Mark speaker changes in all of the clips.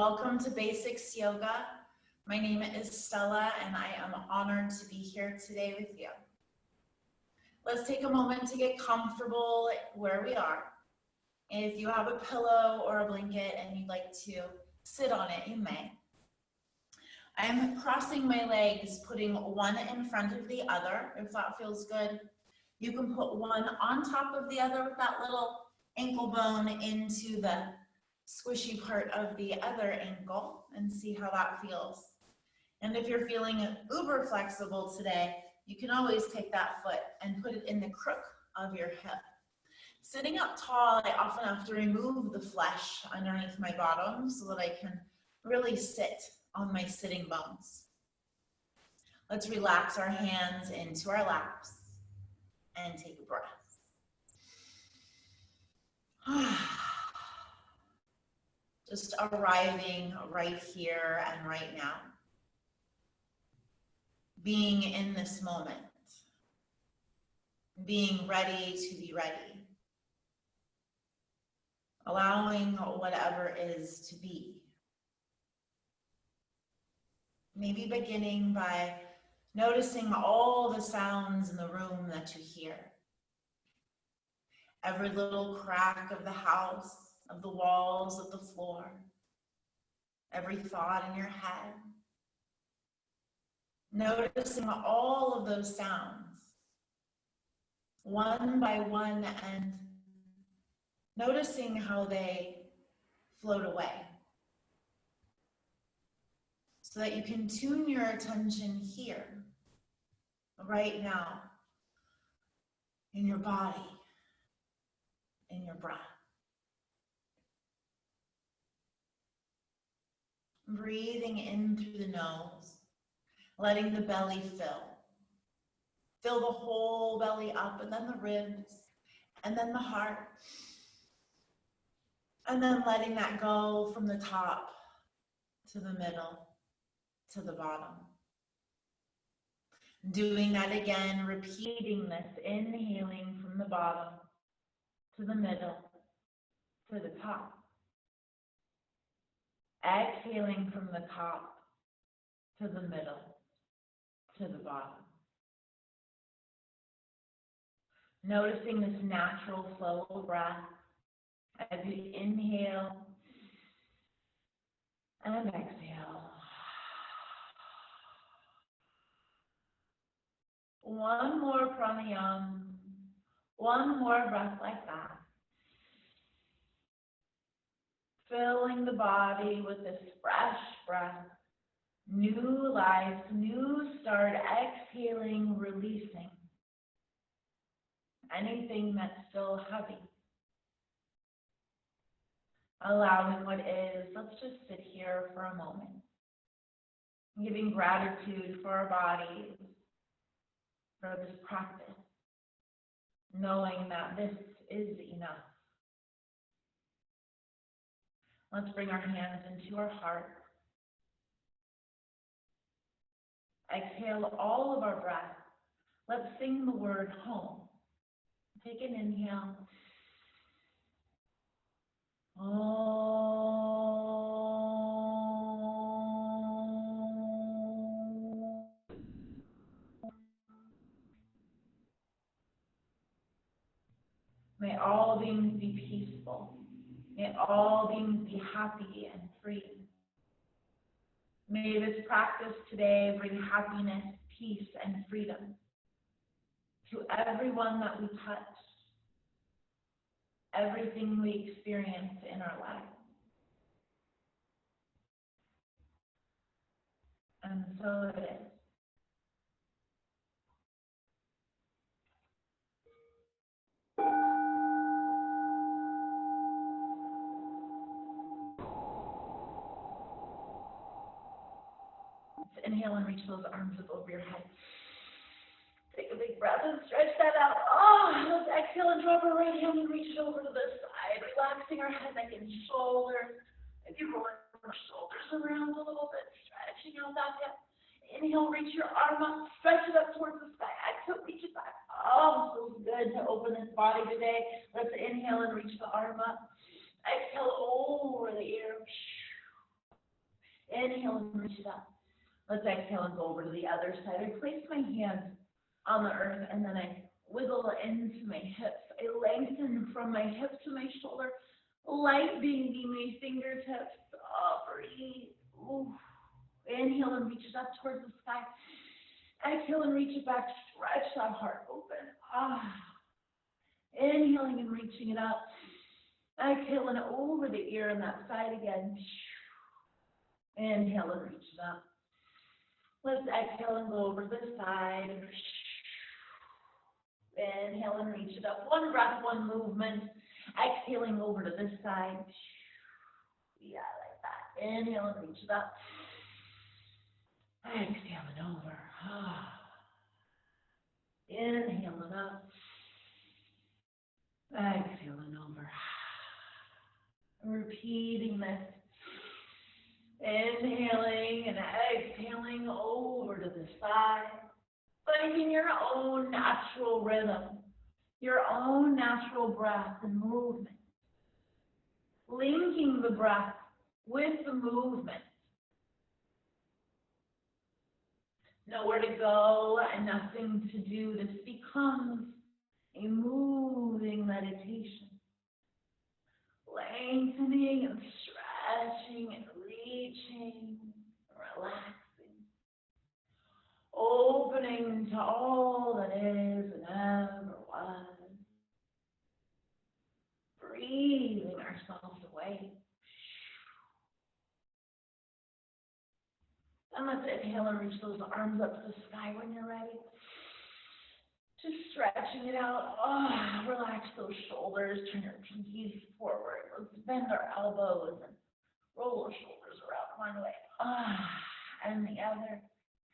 Speaker 1: Welcome to Basics Yoga. My name is Stella and I am honored to be here today with you. Let's take a moment to get comfortable where we are. If you have a pillow or a blanket and you'd like to sit on it, you may. I am crossing my legs, putting one in front of the other, if that feels good. You can put one on top of the other with that little ankle bone into the squishy part of the other ankle and see how that feels. And if you're feeling uber flexible today, you can always take that foot and put it in the crook of your hip. Sitting up tall, I often have to remove the flesh underneath my bottom so that I can really sit on my sitting bones. Let's relax our hands into our laps and take a breath. Just arriving right here and right now. Being in this moment. Being ready to be ready. Allowing whatever is to be. Maybe beginning by noticing all the sounds in the room that you hear. Every little crack of the house, of the walls, of the floor. Every thought in your head. Noticing all of those sounds, one by one, and noticing how they float away. So that you can tune your attention here, right now, in your body, in your breath. Breathing in through the nose, letting the belly fill. Fill the whole belly up, and then the ribs, and then the heart. And then letting that go from the top to the middle to the bottom. Doing that again, repeating this, inhaling from the bottom to the middle to the top. Exhaling from the top to the middle to the bottom. Noticing this natural flow of breath as you inhale and exhale. One more pranayama, one more breath like that. Filling the body with this fresh breath, new life, new start, exhaling, releasing anything that's still heavy. Allowing what is. Let's just sit here for a moment. Giving gratitude for our bodies, for this practice, knowing that this is enough. Let's bring our hands into our heart. Exhale all of our breath. Let's sing the word home. Take an inhale. May all beings be peaceful. May all beings be happy and free. May this practice today bring happiness, peace, and freedom to everyone that we touch, everything we experience in our life. And so it is. Let's inhale and reach those arms up over your head. Take a big breath and stretch that out. Let's exhale and drop our right hand and reach it over to the side, relaxing our head, neck, and shoulders. Maybe rolling our shoulders around a little bit, stretching out that hip. Inhale, reach your arm up, stretch it up towards the sky. Exhale, reach it back. So good to open this body today. Let's inhale and reach the arm up. Exhale over the ear. Inhale and reach it up. Let's exhale and go over to the other side. I place my hands on the earth and then I wiggle into my hips. I lengthen from my hip to my shoulder, light being my fingertips. Oh, breathe. Ooh. Inhale and reach it up towards the sky. Exhale and reach it back. Stretch that heart open. Inhaling and reaching it up. Exhaling over the ear and that side again. Inhale and reach it up. Let's exhale and go over this side. Inhale and reach it up. One breath, one movement. Exhaling over to this side. Yeah, like that. Inhale and reach it up. Exhaling over. Inhaling up. Exhaling over. Repeating this. Inhaling and exhaling over to the side. Finding your own natural rhythm, your own natural breath and movement. Linking the breath with the movement. Nowhere to go and nothing to do. This becomes a moving meditation. Lengthening and stretching and reaching, relaxing. Opening to all that is and ever was. Breathing ourselves away. And let's inhale and reach those arms up to the sky when you're ready. Just stretching it out. Relax those shoulders. Turn your pinkies forward. Let's bend our elbows and roll those shoulders around one way. And the other.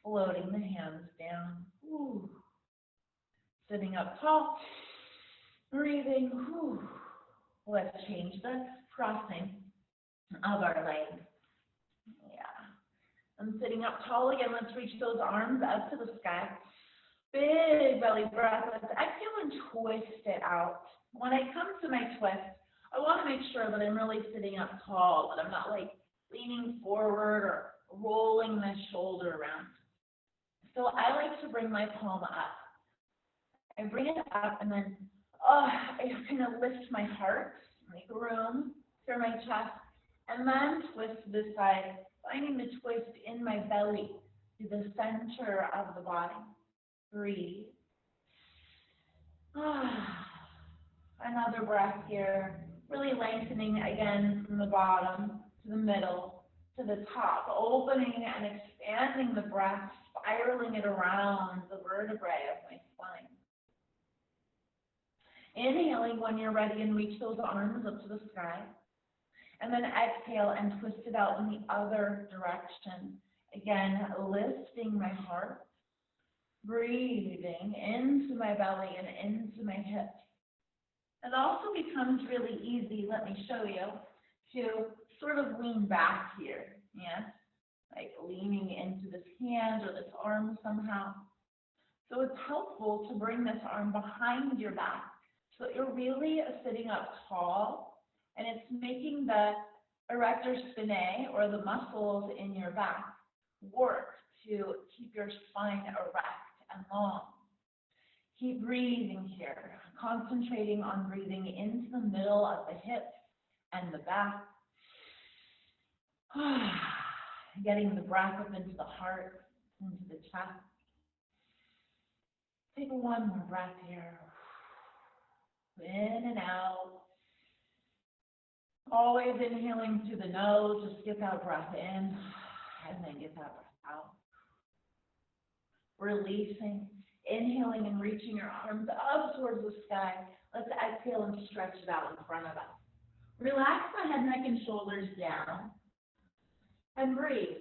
Speaker 1: Floating the hands down. Sitting up tall. Breathing. Let's change the crossing of our legs. I'm sitting up tall again. Let's reach those arms up to the sky. Big belly breath. Let's exhale and twist it out. When I come to my twist, I want to make sure that I'm really sitting up tall, that I'm not like leaning forward or rolling my shoulder around. So I like to bring my palm up. I bring it up and then I kind of lift my heart, make room for my chest, and then twist to this side, finding the twist in my belly to the center of the body. Breathe. Another breath here, really lengthening again from the bottom to the middle to the top, opening and expanding the breath, spiraling it around the vertebrae of my spine. Inhaling when you're ready and reach those arms up to the sky. And then exhale and twist it out in the other direction. Again, lifting my heart, breathing into my belly and into my hips. It also becomes really easy, let me show you, to sort of lean back here, yes? Like leaning into this hand or this arm somehow. So it's helpful to bring this arm behind your back so that you're really sitting up tall, and it's making the erector spinae, or the muscles in your back, work to keep your spine erect and long. Keep breathing here, concentrating on breathing into the middle of the hips and the back. Getting the breath up into the heart, into the chest. Take one more breath here. In and out. Always inhaling through the nose. Just get that breath in and then get that breath out. Releasing. Inhaling and reaching your arms up towards the sky. Let's exhale and stretch it out in front of us. Relax the head, neck, and shoulders down. And breathe.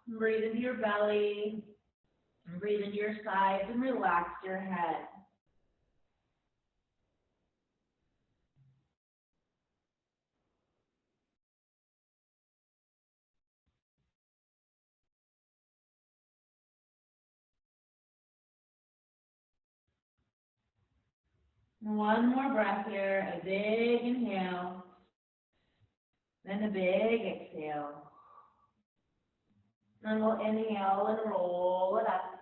Speaker 1: Breathe into your belly. And breathe into your sides and relax your head. One more breath here, a big inhale, then a big exhale. And we'll inhale and roll it up.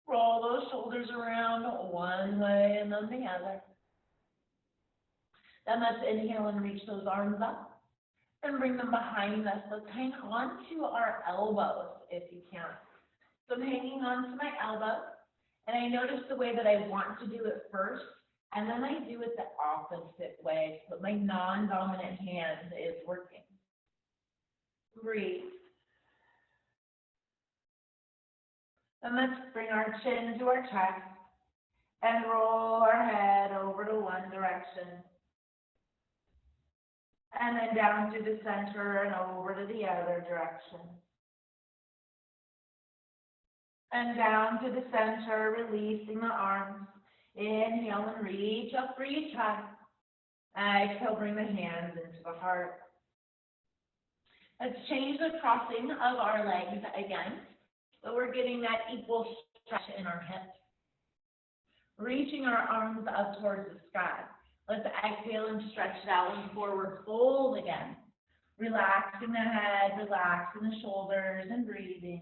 Speaker 1: Roll those shoulders around one way and then the other. Then let's inhale and reach those arms up and bring them behind us. Let's hang on to our elbows if you can. So I'm hanging on to my elbow, and I notice the way that I want to do it first, and then I do it the opposite way, so my non-dominant hand is working. Breathe. And let's bring our chin to our chest and roll our head over to one direction. And then down to the center and over to the other direction. And down to the center, releasing the arms. Inhale and reach up for each hand. Exhale, bring the hands into the heart. Let's change the crossing of our legs again. So we're getting that equal stretch in our hips. Reaching our arms up towards the sky. Let's exhale and stretch it out and forward fold again. Relaxing the head, relaxing the shoulders, and breathing.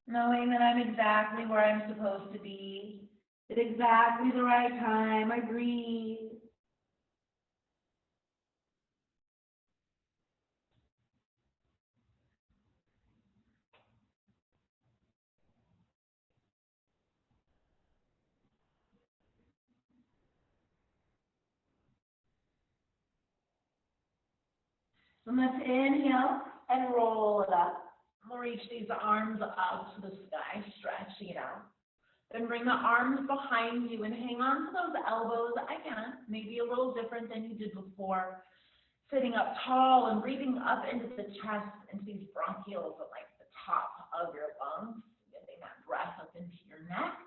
Speaker 1: Knowing that I'm exactly where I'm supposed to be, at exactly the right time, I breathe. And let's inhale and roll it up. We'll reach these arms up to the sky, stretching it out. Then bring the arms behind you and hang on to those elbows again, maybe a little different than you did before. Sitting up tall and breathing up into the chest, into these bronchioles at like the top of your lungs, getting that breath up into your neck.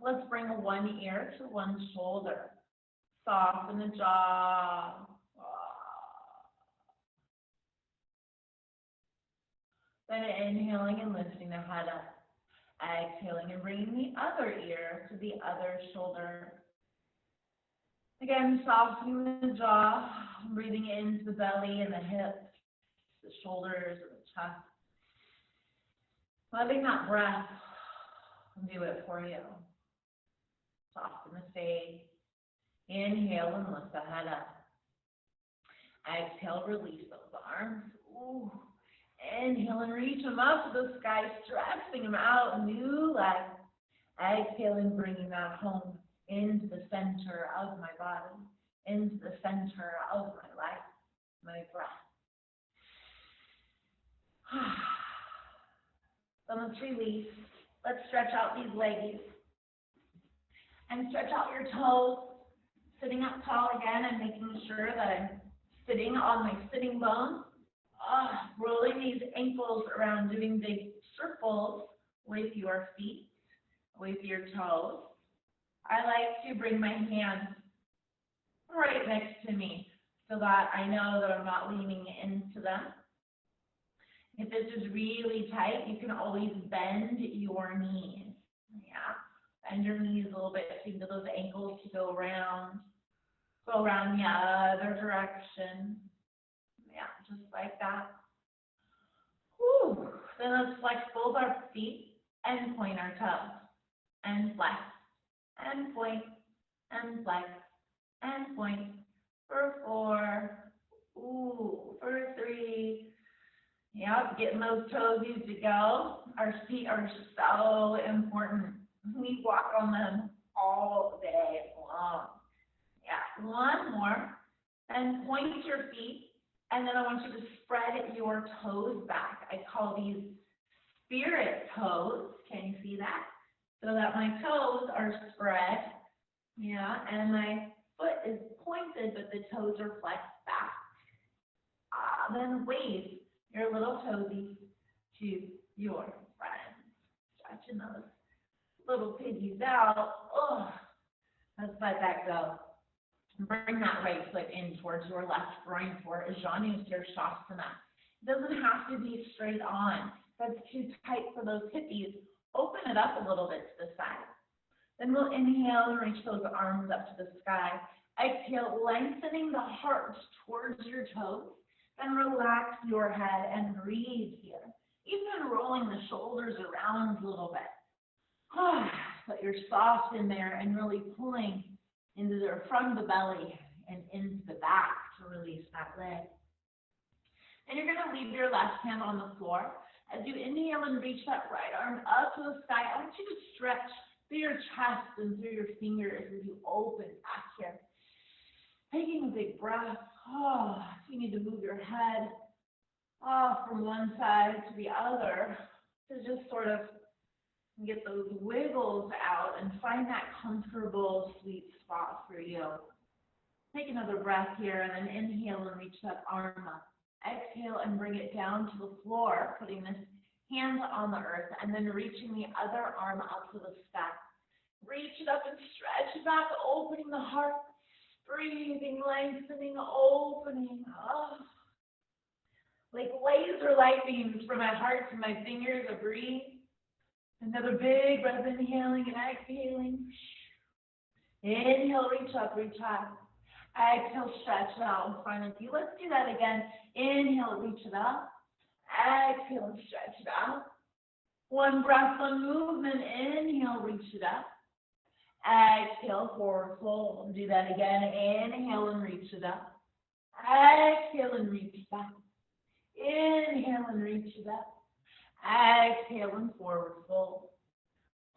Speaker 1: Let's bring one ear to one shoulder. Soften the jaw. Then inhaling and lifting the head up. Exhaling and bringing the other ear to the other shoulder. Again, softening the jaw, breathing into the belly and the hips, the shoulders and the chest. Letting that breath do it for you. Soften the face. Inhale and lift the head up. Exhale, release those arms. Ooh. Inhale and reach them up to the sky, stretching them out, new leg. Exhale and bringing that home into the center of my body, into the center of my life, my breath. So let's release. Let's stretch out these legs and stretch out your toes. Sitting up tall again and making sure that I'm sitting on my sitting bones. Rolling these ankles around, doing big circles with your feet, with your toes. I like to bring my hands right next to me so that I know that I'm not leaning into them. If this is really tight, you can always bend your knees. Yeah, bend your knees a little bit so you can get those ankles to go around the other direction. Yeah, just like that. Whew. Then let's flex both our feet and point our toes. And flex. And point. And flex. And point. For 4. Ooh, for 3. Yep, getting those toes used to go. Our feet are so important. We walk on them all day long. Yeah, one more. And point your feet. And then I want you to spread your toes back. I call these spirit toes. Can you see that? So that my toes are spread. Yeah, and my foot is pointed, but the toes are flexed back. Then wave your little toesies to your friends. Stretching those little piggies out. Oh, let's let that go. Bring that right foot in towards your left groin for Janushirshasana. It doesn't have to be straight on. that's too tight for those hippies, open it up a little bit to the side. Then we'll inhale and reach those arms up to the sky. Exhale, lengthening the heart towards your toes. Then relax your head and breathe here. Even rolling the shoulders around a little bit. But you're soft in there and really pulling into the front of the belly and into the back to release that leg. And you're going to leave your left hand on the floor. As you inhale and reach that right arm up to the sky, I want you to stretch through your chest and through your fingers as you open back here. Taking a big breath. You need to move your head from one side to the other to just sort of get those wiggles out and find that comfortable, sweet spot for you. Take another breath here and then inhale and reach that arm up. Exhale and bring it down to the floor, putting this hand on the earth and then reaching the other arm up to the sky. Reach it up and stretch back, opening the heart. Breathing, lengthening, opening. Like laser light beams from my heart to my fingers. I breathe. Another big breath, inhaling and exhaling. Inhale, reach up, reach up. Exhale, stretch it out in front of you. Let's do that again. Inhale, reach it up. Exhale, and stretch it out. One breath, one movement. Inhale, reach it up. Exhale, forward fold. Do that again. Inhale and reach it up. Exhale and reach back. Inhale and reach it up. Exhale and forward fold.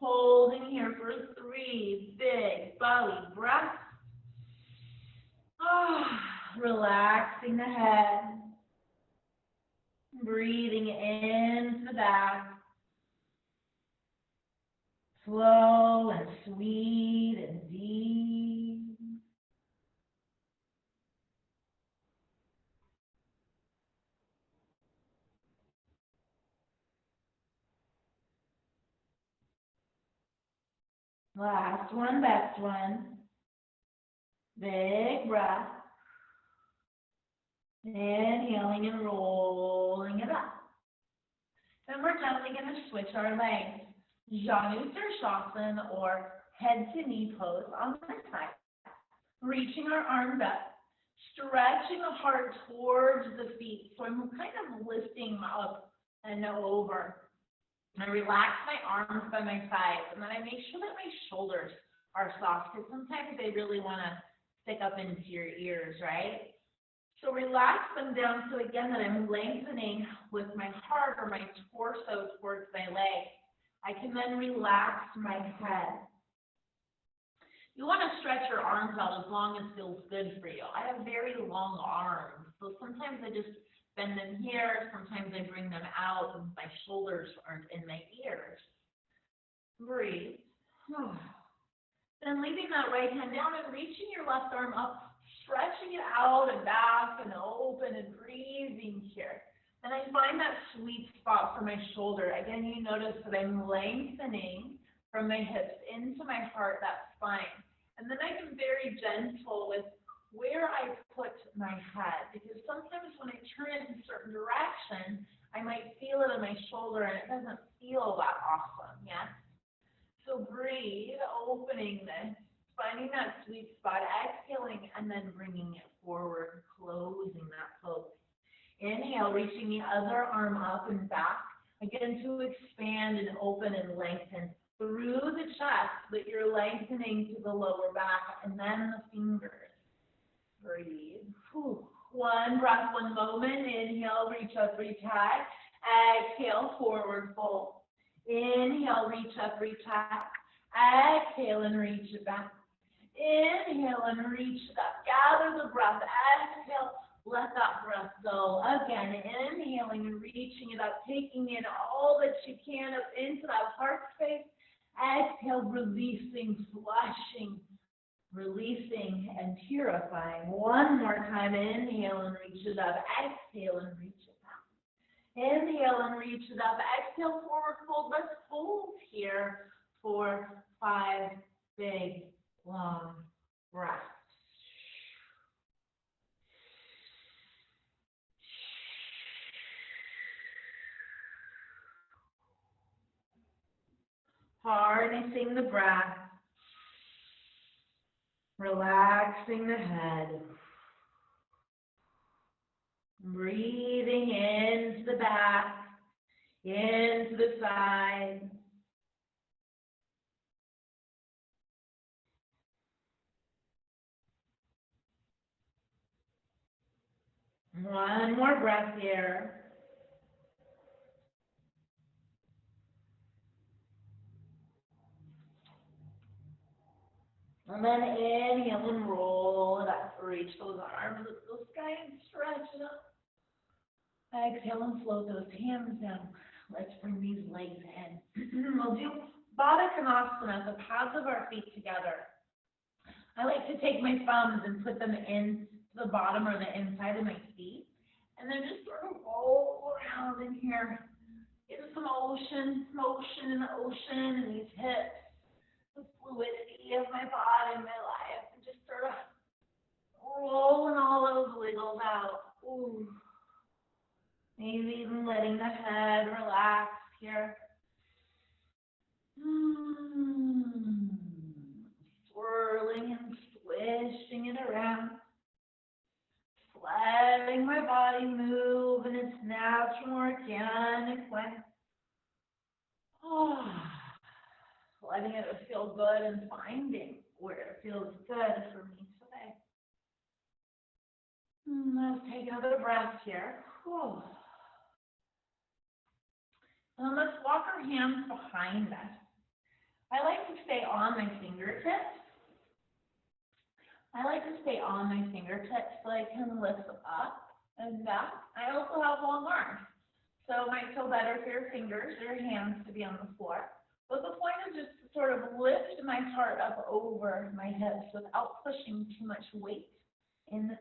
Speaker 1: Holding here for 3 big belly breaths. Relaxing the head. Breathing into the back. Slow and sweet and deep. Last one, best one. Big breath. Inhaling and rolling it up. Then we're gently going to switch our legs. Janusirshasan, or head to knee pose on this side. Reaching our arms up, stretching the heart towards the feet. So I'm kind of lifting up and over. I relax my arms by my sides, and then I make sure that my shoulders are soft, because sometimes they really want to stick up into your ears, right? So relax them down so again that I'm lengthening with my heart or my torso towards my legs. I can then relax my head. You want to stretch your arms out as long as feels good for you. I have very long arms, so sometimes I just bend them here, sometimes I bring them out, and my shoulders aren't in my ears. Breathe. Then leaving that right hand down and reaching your left arm up, stretching it out and back and open and breathing here. And I find that sweet spot for my shoulder. Again, you notice that I'm lengthening from my hips into my heart, that spine. And then I am very gentle with where I put my head, because sometimes when I turn it in a certain direction, I might feel it in my shoulder and it doesn't feel that awesome, yeah? So breathe, opening this, finding that sweet spot, exhaling, and then bringing it forward, closing that pose. Inhale, reaching the other arm up and back, again to expand and open and lengthen through the chest, that you're lengthening to the lower back, and then the fingers. Breathe. One breath, one moment. Inhale, reach up, reach high. Exhale, forward fold. Inhale, reach up, reach high. Exhale and reach it back. Inhale and reach it up. Gather the breath. Exhale. Let that breath go. Again, inhaling and reaching it up, taking in all that you can up into that heart space. Exhale, releasing, flushing, releasing, and purifying. One more time. Inhale and reach it up. Exhale and reach it up. Inhale and reach it up. Exhale, forward fold. Let's hold here for 5 big, long breaths. Harnessing the breath, relaxing the head, breathing into the back, into the side. One more breath here. And then inhale and roll it up. Reach those arms up to the sky and stretch it up. Exhale and float those hands down. Let's bring these legs in. We'll do Baddha Konasana, the pads of our feet together. I like to take my thumbs and put them in the bottom or the inside of my feet. And then just sort of roll around in here. Get some motion in the ocean and these hips. The fluidity of my body and my life. And just sort of rolling all those wiggles out. Ooh. Maybe even letting the head relax here. Swirling and swishing it around. Letting my body move in its natural, organic way. Letting it feel good and finding where it feels good for me today. Let's take another breath here. And let's walk our hands behind us. I like to stay on my fingertips. So I can lift up and back. I also have long arms. So it might feel better for your fingers or your hands to be on the floor. But the point is just to sort of lift my heart up over my hips without pushing too much weight into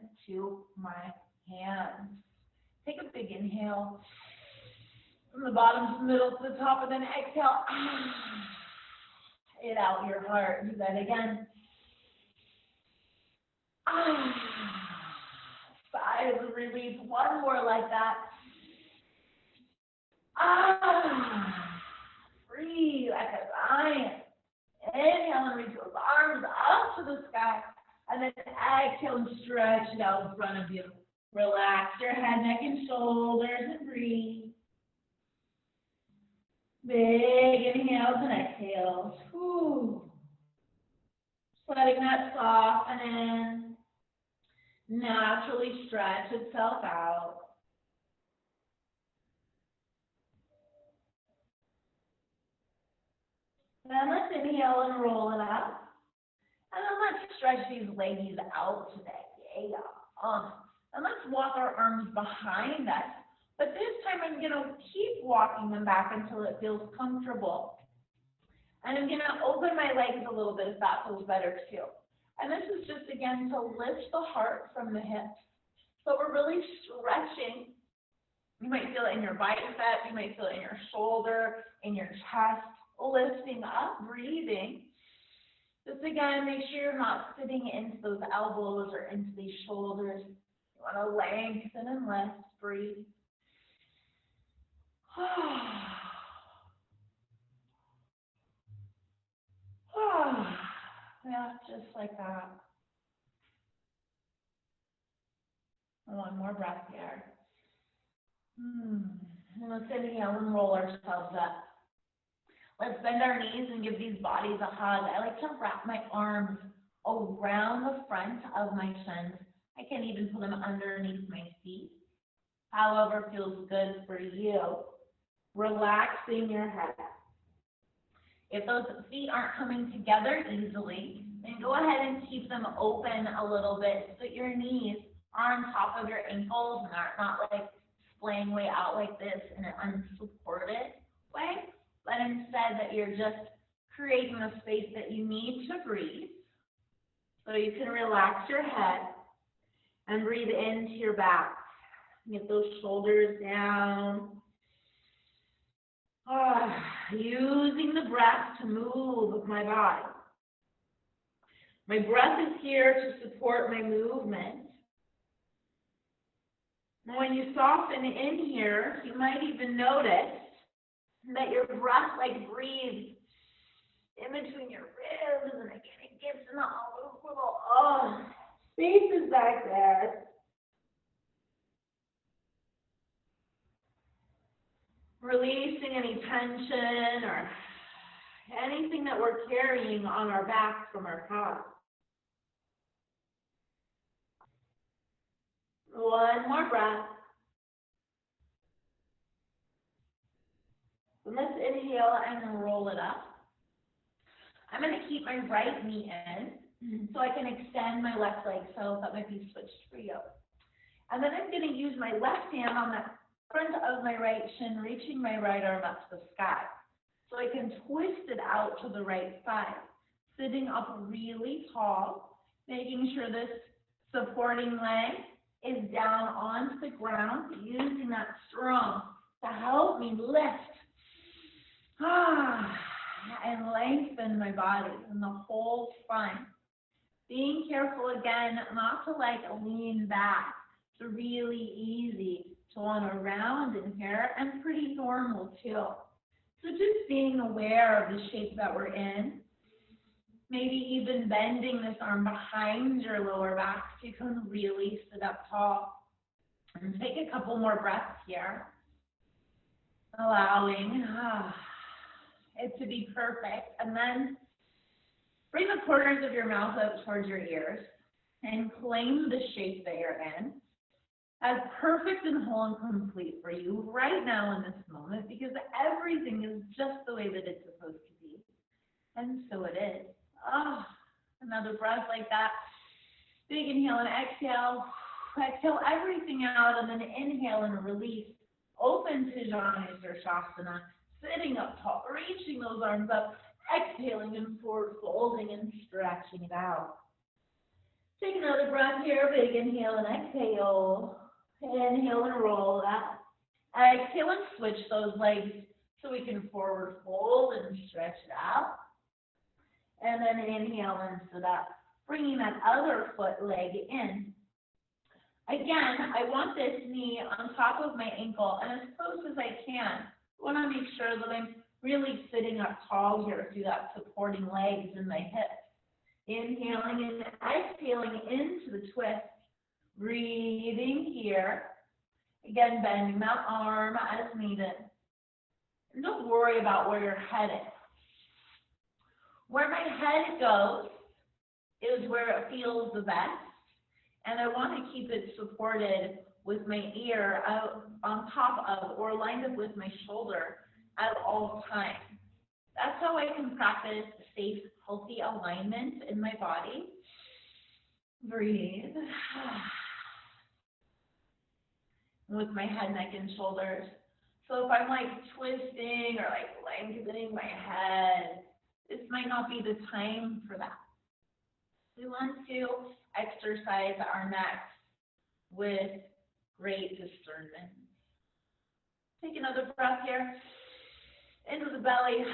Speaker 1: my hands. Take a big inhale from the bottom to the middle to the top, and then exhale. It out your heart. Do that again. Sigh as a release. One more like that. Breathe like a lion. Inhale and reach those arms up to the sky. And then exhale and stretch it out in front of you. Relax your head, neck, and shoulders and breathe. Big inhales and exhales. Just letting that soften in. Naturally stretch itself out. Then let's inhale and roll it up. And then let's stretch these leggies out today. And let's walk our arms behind us. But this time I'm going to keep walking them back until it feels comfortable. And I'm going to open my legs a little bit if that feels better too. And this is just, again, to lift the heart from the hips. So we're really stretching. You might feel it in your bicep. You might feel it in your shoulder, in your chest. Lifting up, breathing. Just again, make sure you're not sitting into those elbows or into these shoulders. You want to lengthen and lift. Breathe. Yeah, just like that. One more breath here. And let's inhale and roll ourselves up. Let's bend our knees and give these bodies a hug. I like to wrap my arms around the front of my shins. I can even put them underneath my feet. However feels good for you. Relaxing your head. If those feet aren't coming together easily, then go ahead and keep them open a little bit so that your knees are on top of your ankles and are not like splaying way out like this in an unsupported way, but instead that you're just creating the space that you need to breathe so you can relax your head and breathe into your back. Get those shoulders down. Using the breath to move my body. My breath is here to support my movement. Now, when you soften in here, you might even notice that your breath breathes in between your ribs, and again, it gets in all those little spaces back there. Releasing any tension or anything that we're carrying on our back from our calves. One more breath. Let's inhale and roll it up. I'm going to keep my right knee in so I can extend my left leg, so that might be switched for you. And then I'm going to use my left hand on the front of my right shin, reaching my right arm up to the sky. So I can twist it out to the right side, sitting up really tall, making sure this supporting leg is down onto the ground, using that strong to help me lift and lengthen my body and the whole spine. Being careful again not to lean back. It's really easy to want to round in here and pretty normal too. So just being aware of the shape that we're in, maybe even bending this arm behind your lower back so you can really sit up tall. And take a couple more breaths here, allowing it to be perfect. And then bring the corners of your mouth up towards your ears and claim the shape that you're in as perfect and whole and complete for you right now in this moment, because everything is just the way that it's supposed to be. And so it is. Another breath like that. Big inhale and exhale. Exhale everything out, and then inhale and release. Open to Shasana, sitting up tall, reaching those arms up, exhaling and forward folding and stretching it out. Take another breath here. Big inhale and exhale. Inhale and roll that. Exhale and switch those legs so we can forward fold and stretch it out. And then inhale and sit up, bringing that other leg in. Again, I want this knee on top of my ankle and as close as I can. I want to make sure that I'm really sitting up tall here through that supporting legs and my hips. Inhaling and exhaling into the twist. Breathing here. Again, bending that arm as needed. And don't worry about where you're headed. Where my head goes is where it feels the best. And I want to keep it supported with my ear out on top of or lined up with my shoulder at all times. That's how I can practice safe, healthy alignment in my body. Breathe. With my head, neck, and shoulders. So if I'm twisting or lengthening my head, this might not be the time for that. We want to exercise our necks with great discernment. Take another breath here. Into the belly,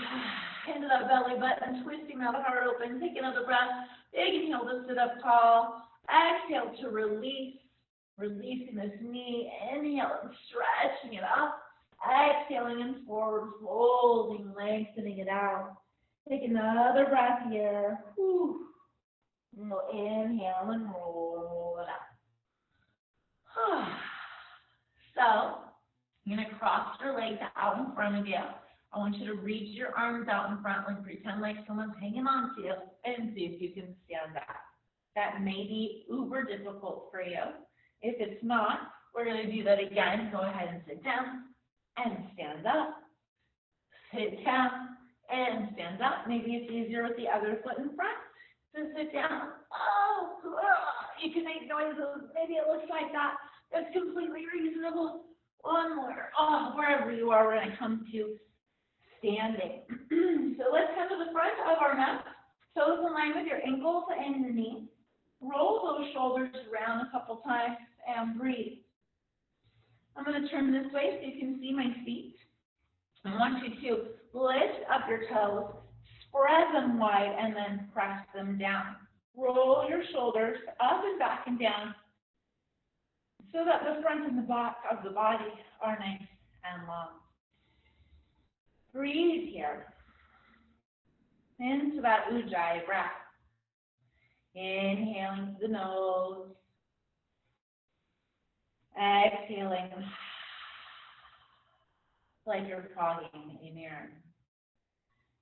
Speaker 1: into that belly button, twisting that heart open. Take another breath. Big inhale to sit up tall. Exhale to release, releasing this knee. Inhale and stretching it up. Exhaling and forward folding, lengthening it out. Take another breath here. Whew. We'll inhale and roll it up. So, you're going to cross your legs out in front of you. I want you to reach your arms out in front, pretend like someone's hanging on to you, and see if you can stand up. That may be uber difficult for you. If it's not, we're going to do that again. Go ahead and sit down and stand up. Sit down and stand up. Maybe it's easier with the other foot in front. So sit down. You can make noises. Maybe it looks like that. That's completely reasonable. One more. Wherever you are, we're going to come to standing. So let's come to the front of our mat. Toes in line with your ankles and your knees. Roll those shoulders around a couple times and breathe. I'm going to turn this way so you can see my feet. I want you to lift up your toes, spread them wide, and then press them down. Roll your shoulders up and back and down so that the front and the back of the body are nice and long. Breathe here. into that ujjayi breath. Inhaling through the nose, exhaling like you're fogging a mirror.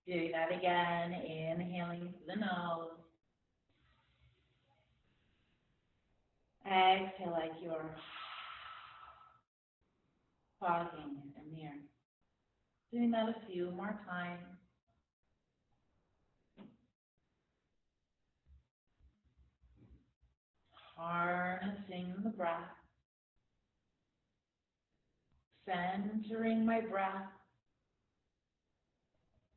Speaker 1: Doing that again, inhaling through the nose, exhale like you're fogging a mirror. Doing that a few more times. Harnessing the breath, centering my breath,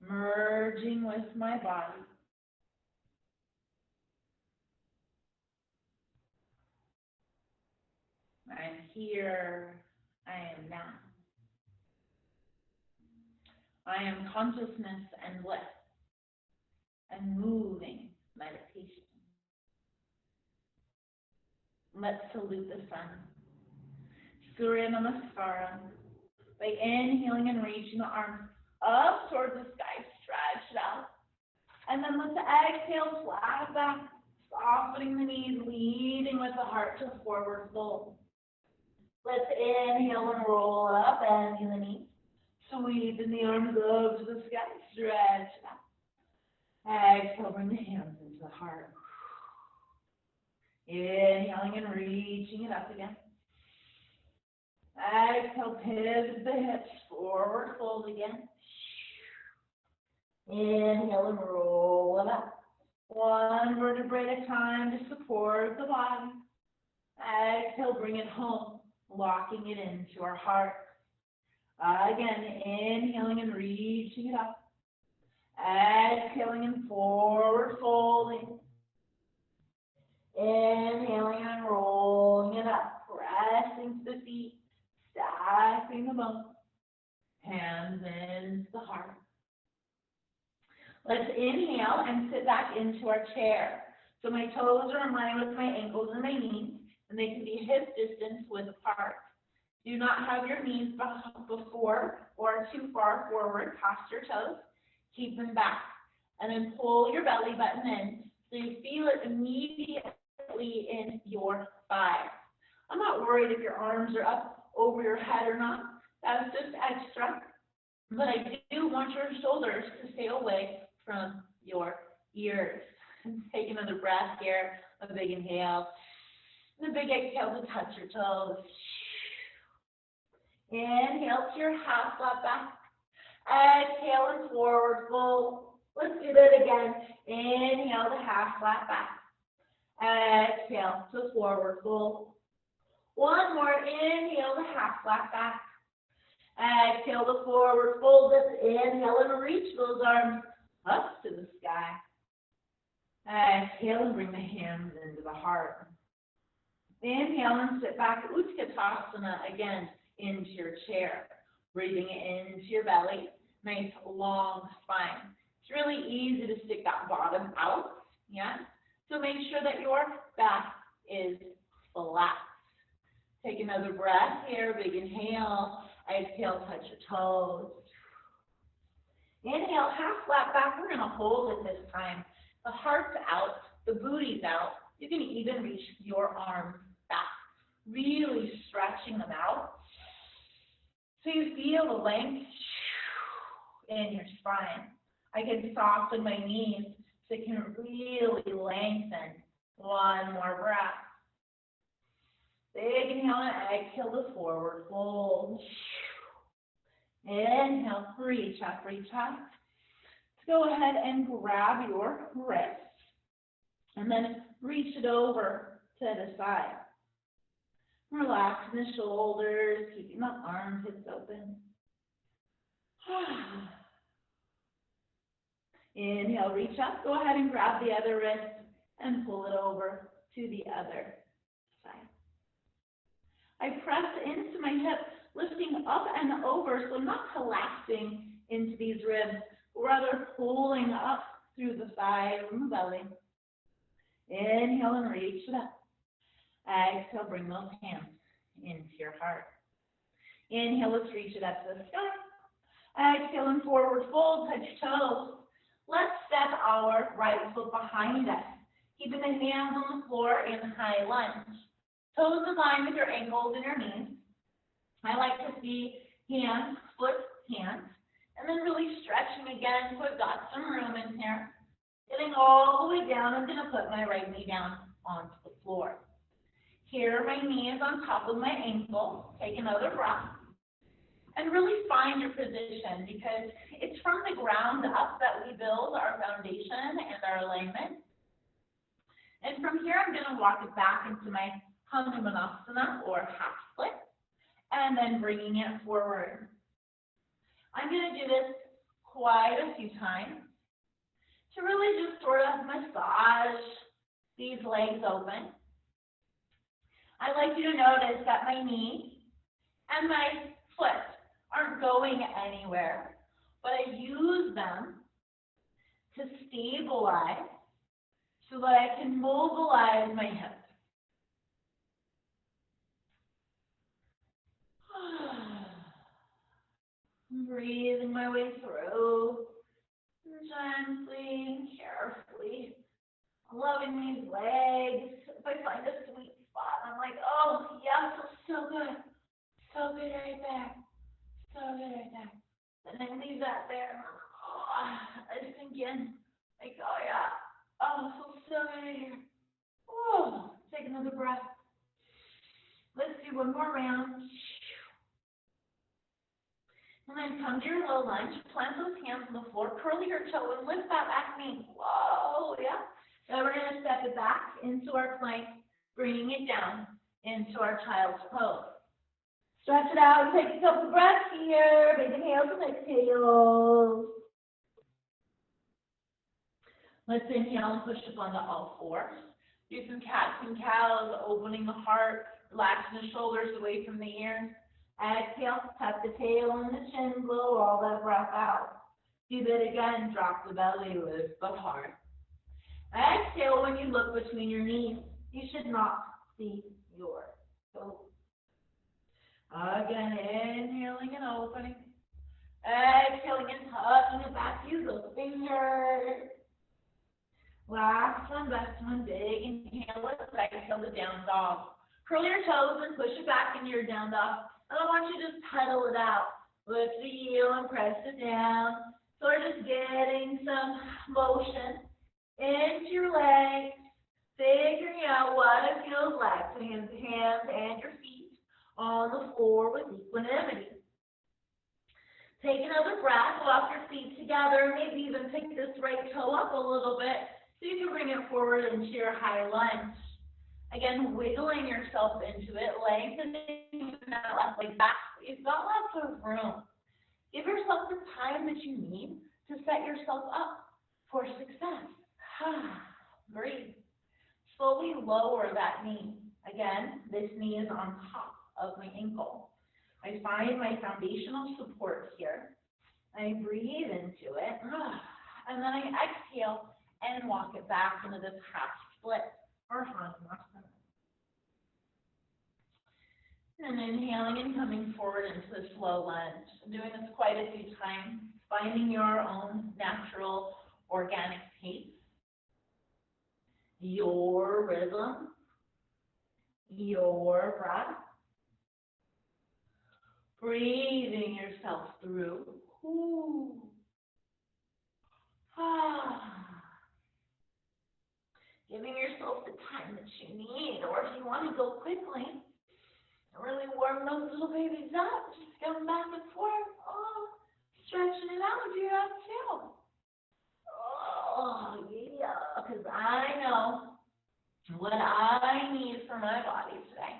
Speaker 1: merging with my body. I'm here, I am now. I am consciousness and bliss and moving meditation. Let's salute the sun. Surya Namaskaram. By inhaling and reaching the arms up towards the sky, stretch it out. And then let's exhale, flat back, softening the knees, leading with the heart to forward fold. Let's inhale and roll up, bending the knees. Sweeping the arms up to the sky, stretch it out. Exhale, bring the hands into the heart. Inhaling and reaching it up again. Exhale, pivot the hips, forward fold again. Inhale and roll it up. One vertebrae at a time to support the body. Exhale, bring it home, locking it into our heart. Again, inhaling and reaching it up. Exhaling and forward folding. Inhaling and rolling it up, pressing to the feet, stacking the bones, hands into the heart. Let's inhale and sit back into our chair. So my toes are in line with my ankles and my knees, and they can be hip distance width apart. Do not have your knees before or too far forward past your toes. Keep them back. And then pull your belly button in so you feel it immediately in your thighs. I'm not worried if your arms are up over your head or not. That's just extra. But I do want your shoulders to stay away from your ears. And take another breath here. A big inhale. And a big exhale to touch your toes. Inhale to your half flat back. Exhale and forward fold. Let's do that again. Inhale to half flat back. Exhale to forward fold. One more. Inhale to half flat back. Exhale to forward fold. Let's inhale and reach those arms up to the sky. Exhale and bring the hands into the heart. Inhale and sit back. Utkatasana again into your chair. Breathing into your belly. Nice long spine. It's really easy to stick that bottom out. Yeah? So make sure that your back is flat. Take another breath here. Big inhale. Exhale, touch your toes. Inhale, half flat back. We're going to hold it this time. The heart's out. The booty's out. You can even reach your arms back. Really stretching them out. So you feel the length in your spine. I can soften my knees so it can really lengthen. One more breath. Big inhale and exhale to forward fold. Inhale, reach up, reach up. Let's go ahead and grab your wrist and then reach it over to the side. Relaxing the shoulders, keeping the armpits open. Inhale, reach up. Go ahead and grab the other wrist and pull it over to the other side. I press into my hip, lifting up and over, so I'm not collapsing into these ribs, but rather pulling up through the thigh from the belly. Inhale and reach it up. Exhale, bring those hands into your heart. Inhale, let's reach it up to the sky. Exhale and forward fold, touch your toes. let's step our right foot behind us, keeping the hands on the floor in high lunge. Toes align with your ankles and your knees. I like to see hands, foot, hands, and then really stretching again, so I've got some room in here. Getting all the way down, I'm going to put my right knee down onto the floor. Here, my knee is on top of my ankle. Take another breath. And really find your position, because it's from the ground up that we build our foundation and our alignment. And from here, I'm going to walk it back into my Hanumanasana or half split, and then bringing it forward. I'm going to do this quite a few times to really just sort of massage these legs open. I'd like you to notice that my knee and my foot aren't going anywhere, but I use them to stabilize so that I can mobilize my hips. Breathing my way through, gently and carefully, loving these legs. If I find a sweet spot, I'm like, oh, yeah, feels so good. So good right there. So good right there. Then I leave that there. Oh, I sink in. Like, oh, yeah. Oh, feels so good right here. Oh, take another breath. Let's do one more round. And then come to your low lunge. Plant those hands on the floor. Curl your toe and lift that back knee. Whoa, yeah. Now we're going to step it back into our plank, bringing it down into our child's pose. Stretch it out. Take a couple breaths here. Big inhales and exhales. Let's inhale and push up onto all fours. Do some cats and cows, opening the heart, relaxing the shoulders away from the ears. Exhale, tuck the tail and the chin, blow all that breath out. Do that again, drop the belly, lift the heart. Exhale when you look between your knees. You should not see your toes. Again, inhaling and opening. Exhaling and tucking it back. Use those fingers. Last one, best one. Big inhale. Let's exhale the down dog. Curl your toes and push it back into your down dog. And I want you to just pedal it out. Lift the heel and press it down. So we're just getting some motion into your legs, figuring out what it feels like to have the hands and your feet on the floor with equanimity. Take another breath, walk your feet together, maybe even pick this right toe up a little bit so you can bring it forward into your high lunge. Again, wiggling yourself into it, lengthening that left leg back. You've got lots of room. Give yourself the time that you need to set yourself up for success. Breathe. Slowly lower that knee. Again, this knee is on top of my ankle. I find my foundational support here. I breathe into it, and then I exhale and walk it back into this half split or Hanumanasana. And inhaling and coming forward into the slow lunge. I'm doing this quite a few times, finding your own natural, organic pace, your rhythm, your breath. Breathing yourself through. Ooh. Giving yourself the time that you need, or if you want to go quickly, really warm those little babies up, just going back and forth. Oh, stretching it out, do that too. Oh, yeah, because I know what I need for my body today.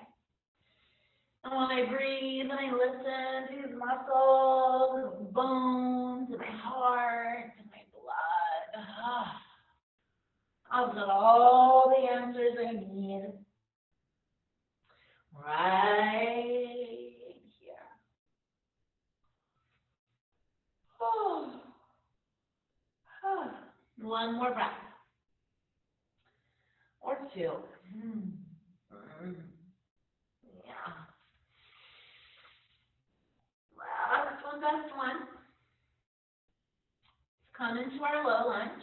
Speaker 1: And when I breathe and I listen to these muscles, and bones, and my heart, and my blood, I've got all the answers I need right here. One more breath. Or two. Yeah. Last one, best one. Come into our low lunge.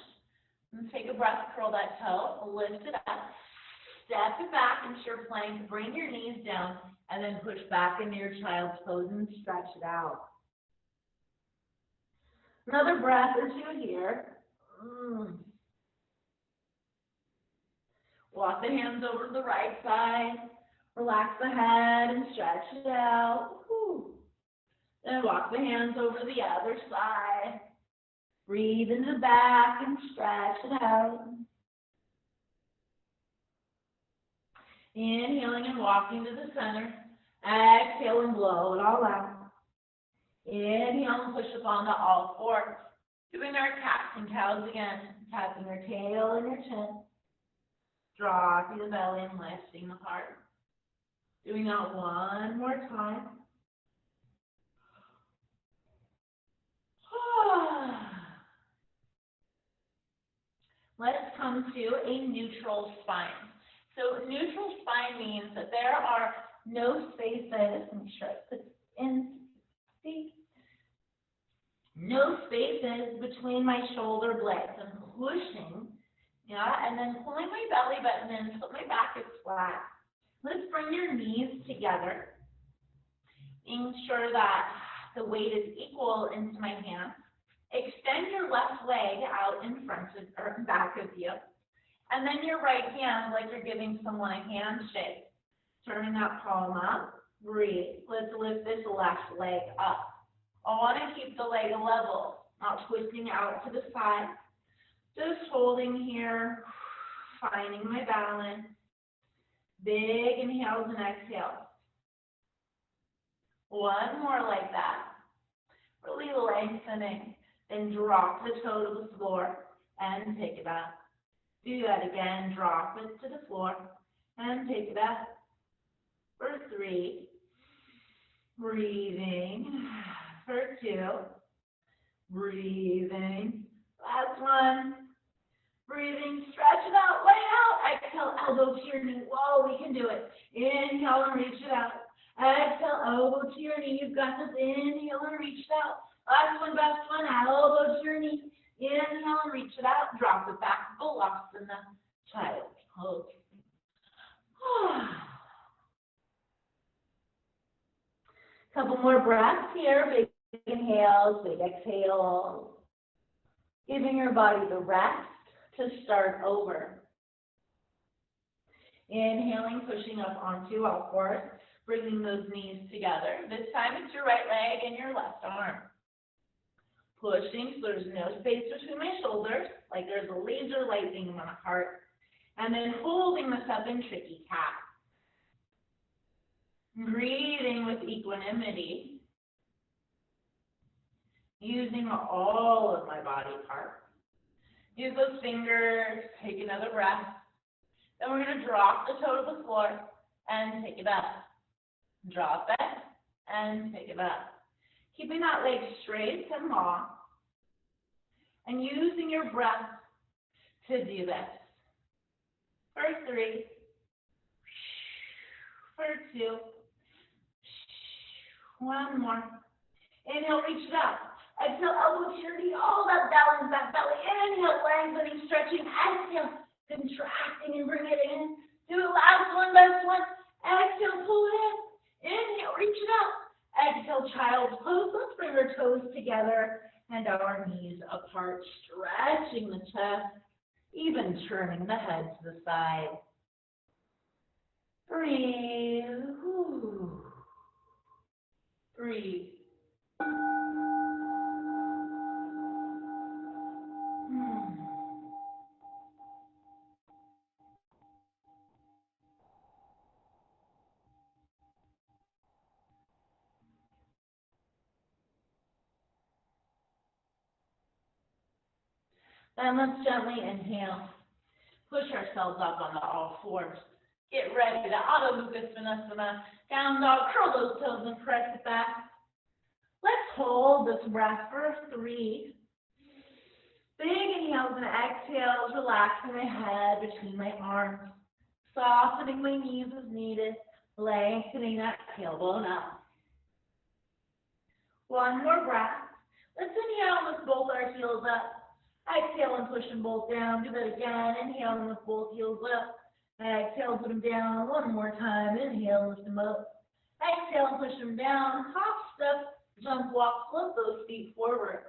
Speaker 1: And take a breath, curl that toe, lift it up. Step it back into your plank, bring your knees down, and then push back into your child's pose and stretch it out. Another breath or two here. Walk the hands over to the right side. Relax the head and stretch it out. Then walk the hands over to the other side. Breathe in the back and stretch it out. Inhaling and walking to the center. Exhale and blow it all out. Inhale and push up onto all fours. Doing our cats and cows again. Tapping your tail and your chin. Dropping the belly and lifting the heart. Doing that one more time. Let's come to a neutral spine. So neutral spine means that there are no spaces, make sure I put this in, see? No spaces between my shoulder blades. I'm pushing, and then pulling my belly button in so my back is flat. Let's bring your knees together, making sure that the weight is equal into my hands. Extend your left leg out in front of or back of you. And then your right hand, like you're giving someone a handshake. Turning that palm up. Breathe. Let's lift this left leg up. I want to keep the leg level, not twisting out to the side. Just holding here, finding my balance. Big inhales and exhales. One more like that. Really lengthening. Then drop the toe to the floor and pick it up. Do that again. Drop it to the floor and pick it up. For 3. Breathing. For 2. Breathing. Last one. Breathing. Stretch it out. Way out. Exhale. Elbow to your knee. Whoa, we can do it. Inhale and reach it out. Exhale. Elbow to your knee. You've got this. Inhale and reach it out. Last one, best one, elbow to your knee. Inhale and reach it out. Drop it back. Balasana, child pose. Couple more breaths here. Big inhales, big exhales. Giving your body the rest to start over. Inhaling, pushing up onto all fours. Bringing those knees together. This time it's your right leg and your left arm. Pushing so there's no space between my shoulders, like there's a laser light beam on my heart. And then holding this up in tricky cat. Breathing with equanimity. Using all of my body parts. Use those fingers, take another breath. Then we're going to drop the toe to the floor and pick it up. Drop it and pick it up. Keeping that leg straight and long. And using your breath to do this. For 3. For 2. One more. Inhale, reach it up. Exhale, elbow to your knee. All that balance, that belly. Inhale, lengthening, stretching. Exhale, contracting and bring it in. Do it. Last one, best one. Exhale, pull it in. Inhale, reach it up. Exhale, child's pose. Let's bring our toes together and our knees apart, stretching the chest, even turning the head to the side. Breathe. Breathe. Then let's gently inhale. Push ourselves up onto all fours. Get ready to Adho Mukha Svanasana. Down dog, curl those toes and press it back. Let's hold this breath for 3. Big inhales and exhales, relaxing my head between my arms. Softening my knees as needed. Lengthening that tailbone up. One more breath. Let's inhale and lift both our heels up.
Speaker 2: Exhale and push them both down. Do that again. Inhale and lift both heels up. Exhale, put them down. One more time. Inhale, lift them up. Exhale and push them down. Hop, step, jump, walk, flip those feet forward.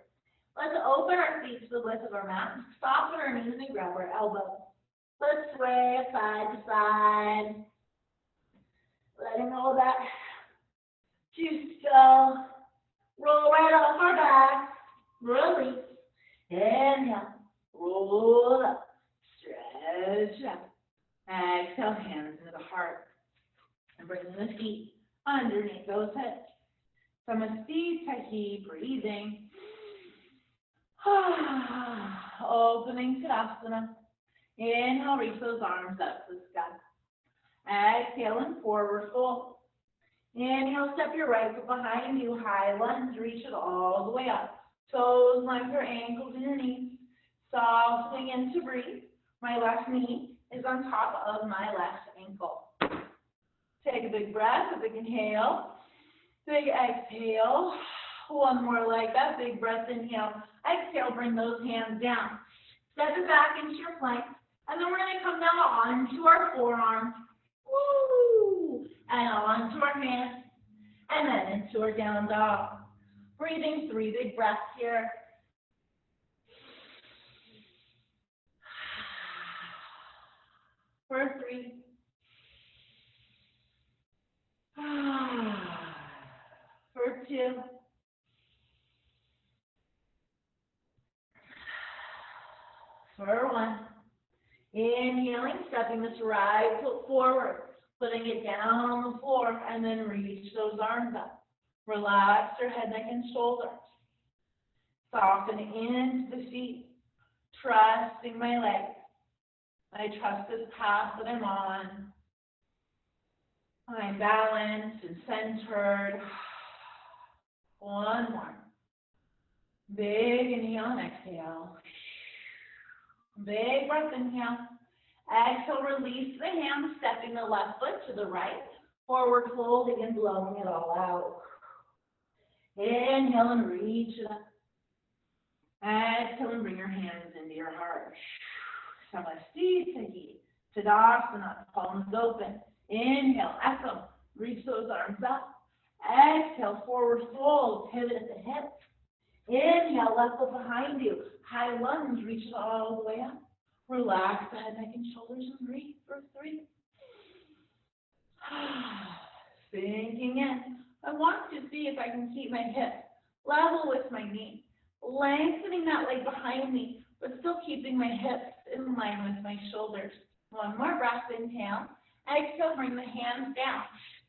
Speaker 2: Let's open our feet to the width of our mat. Soften our knees and grab our elbows. Let's sway side to side. Letting all that juice go. Roll right off our back. Release. Inhale. Roll up. Stretch up. Exhale, hands into the heart. And bring the feet underneath those hips. Samasti Tahi, breathing. Opening Tadasana. Inhale, reach those arms up to the sky. Exhale and forward fold. Inhale, step your right foot behind you. High lunge, reach it all the way up. Toes line your ankles and your knees. Softening in to breathe. My left knee is on top of my left ankle. Take a big breath, a big inhale. Big exhale. One more like that. Big breath, inhale. Exhale, bring those hands down. Step it back into your plank. And then we're going to come down onto our forearms. Woo! And onto our hands. And then into our down dog. Breathing 3 big breaths here. For 3. For 2. For 1. Inhaling, stepping this right foot forward, putting it down on the floor, and then reach those arms up. Relax your head, neck, and shoulders. Soften into the feet, trusting my legs. I trust this path that I'm on. I'm balanced and centered. One more. Big inhale and exhale. Big breath, inhale. Exhale, release the hands, stepping the left foot to the right. Forward folding and blowing it all out. Inhale and reach it up. Exhale and bring your hands into your heart. Samasti Tahi. Tadasana, palms open. Inhale, exhale, reach those arms up. Exhale, forward fold, pivot at the hips. Inhale, left foot behind you. High lunge, reach it all the way up. Relax the head, neck, and shoulders, and breathe for 3. Sinking in. I want to see if I can keep my hips level with my knee. Lengthening that leg behind me, but still keeping my hips in line with my shoulders. One more breath, inhale. Exhale, bring the hands down.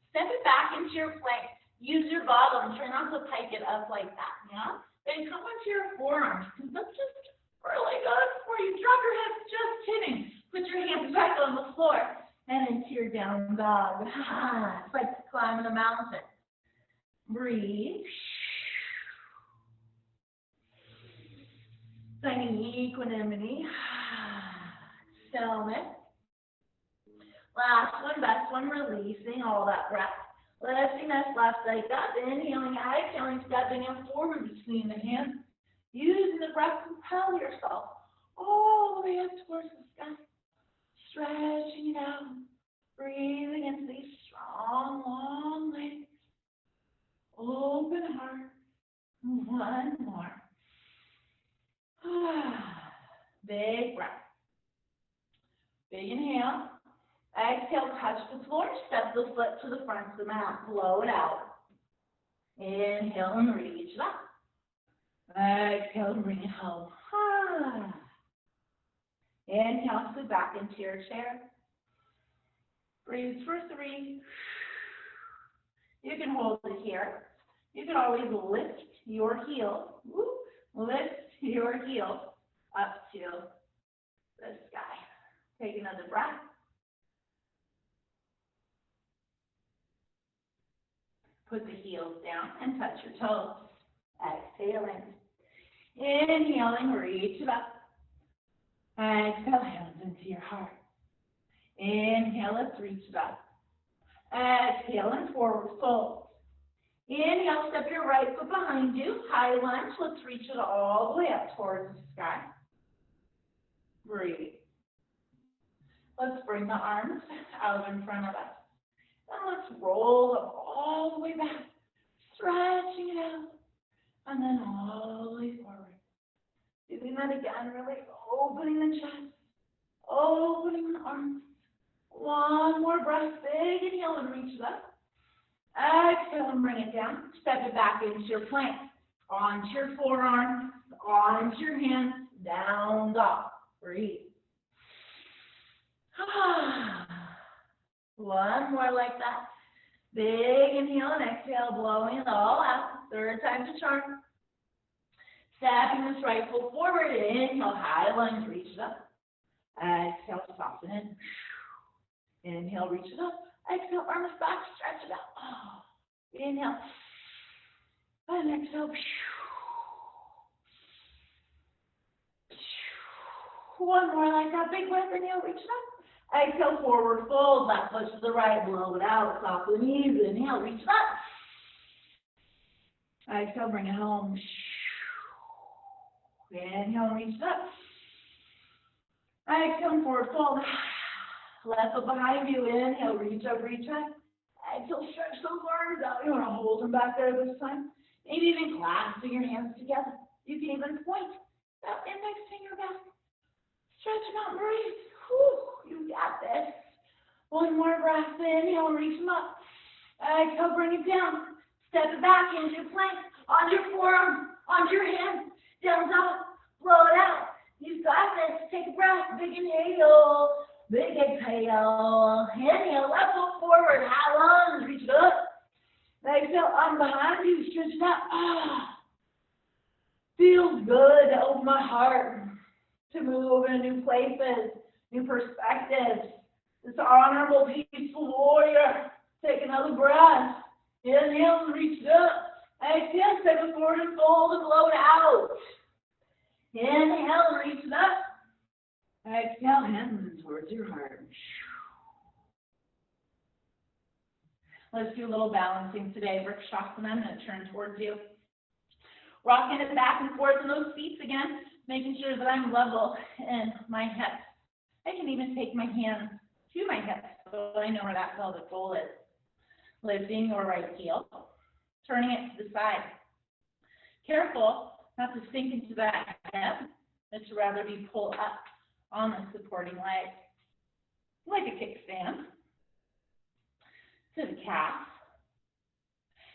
Speaker 2: Step it back into your plank. Use your bottom. Try not to pike it up like that, yeah? Then come onto your forearms, because that's just really good for you. Drop your hips, just kidding. Put your hands back on the floor and into your down dog. It's like climbing a mountain. Breathe. Tiny equanimity. Stillness. Last one, best one, releasing all that breath. Lifting this left leg up, inhaling, exhaling, stepping in forward between the hands. Using the breath to propel yourself all the way up towards the sky. Stretching it out. Breathing into these strong, long legs. Open heart. One more. Big breath. Big inhale. Exhale, touch the floor. Step the foot to the front of the mat. Blow it out. Inhale and reach it up. Exhale and bring it home. Inhale, sit back into your chair. Breathe for 3. You can hold it here. You can always lift your heels. Lift your heels up to the sky. Take another breath. Put the heels down and touch your toes. Exhaling. Inhaling, reach it up. Exhale, hands into your heart. Inhale, let's reach it up. Exhale and forward fold. Inhale, step your right foot behind you. High lunge, let's reach it all the way up towards the sky. Breathe. Let's bring the arms out in front of us. And let's roll them all the way back, stretching it out, and then all the way forward. Doing that again, really opening the chest, opening the arms. One more breath, big inhale and reach it up. Exhale and bring it down. Step it back into your plank, onto your forearms, onto your hands, down dog. Breathe. One more like that. Big inhale and exhale, blowing it all out. Third time's a charm. Stepping this right foot forward. Inhale, high lunge, reach it up. Exhale, soften it. Inhale, reach it up. Exhale, arms back, stretch it out. Inhale. And exhale. One more like that. Big breath, inhale, reach it up. Exhale, forward fold, left foot to the right, blow it out, soft the knees, inhale, reach it up. Exhale, bring it home. Inhale, reach it up. Exhale, forward fold. Left foot behind you, inhale, reach up, reach up. Exhale, stretch those arms out. You want to hold them back there this time. Maybe even clasping your hands together. You can even point that index finger back. Stretch them out, breathe. Whew, you got this. One more breath, inhale, reach them up. Exhale, bring it down. Step it back into plank, onto your forearm, onto your hands, down top, blow it out. You've got this. Take a breath, big inhale, big exhale. Inhale, left foot forward, high lunge, reach it up. Exhale, arm behind you, stretch it out. Feels good to open my heart, to move into new places, new perspectives. This honorable, peaceful warrior. Take another breath. Inhale and reach it up. Exhale, step it forward and fold and blow it out. Inhale and reach it up. Exhale, hands towards your heart. Let's do a little balancing today. Vrikshasana, I'm going to turn towards you. Rocking it back and forth in those feet again, making sure that I'm level in my hips. I can even take my hands to my hips so I know where that pelvic bowl is. Lifting your right heel, turning it to the side. Careful not to sink into that hip, but to rather be pulled up on the supporting leg, like a kickstand. To the calf,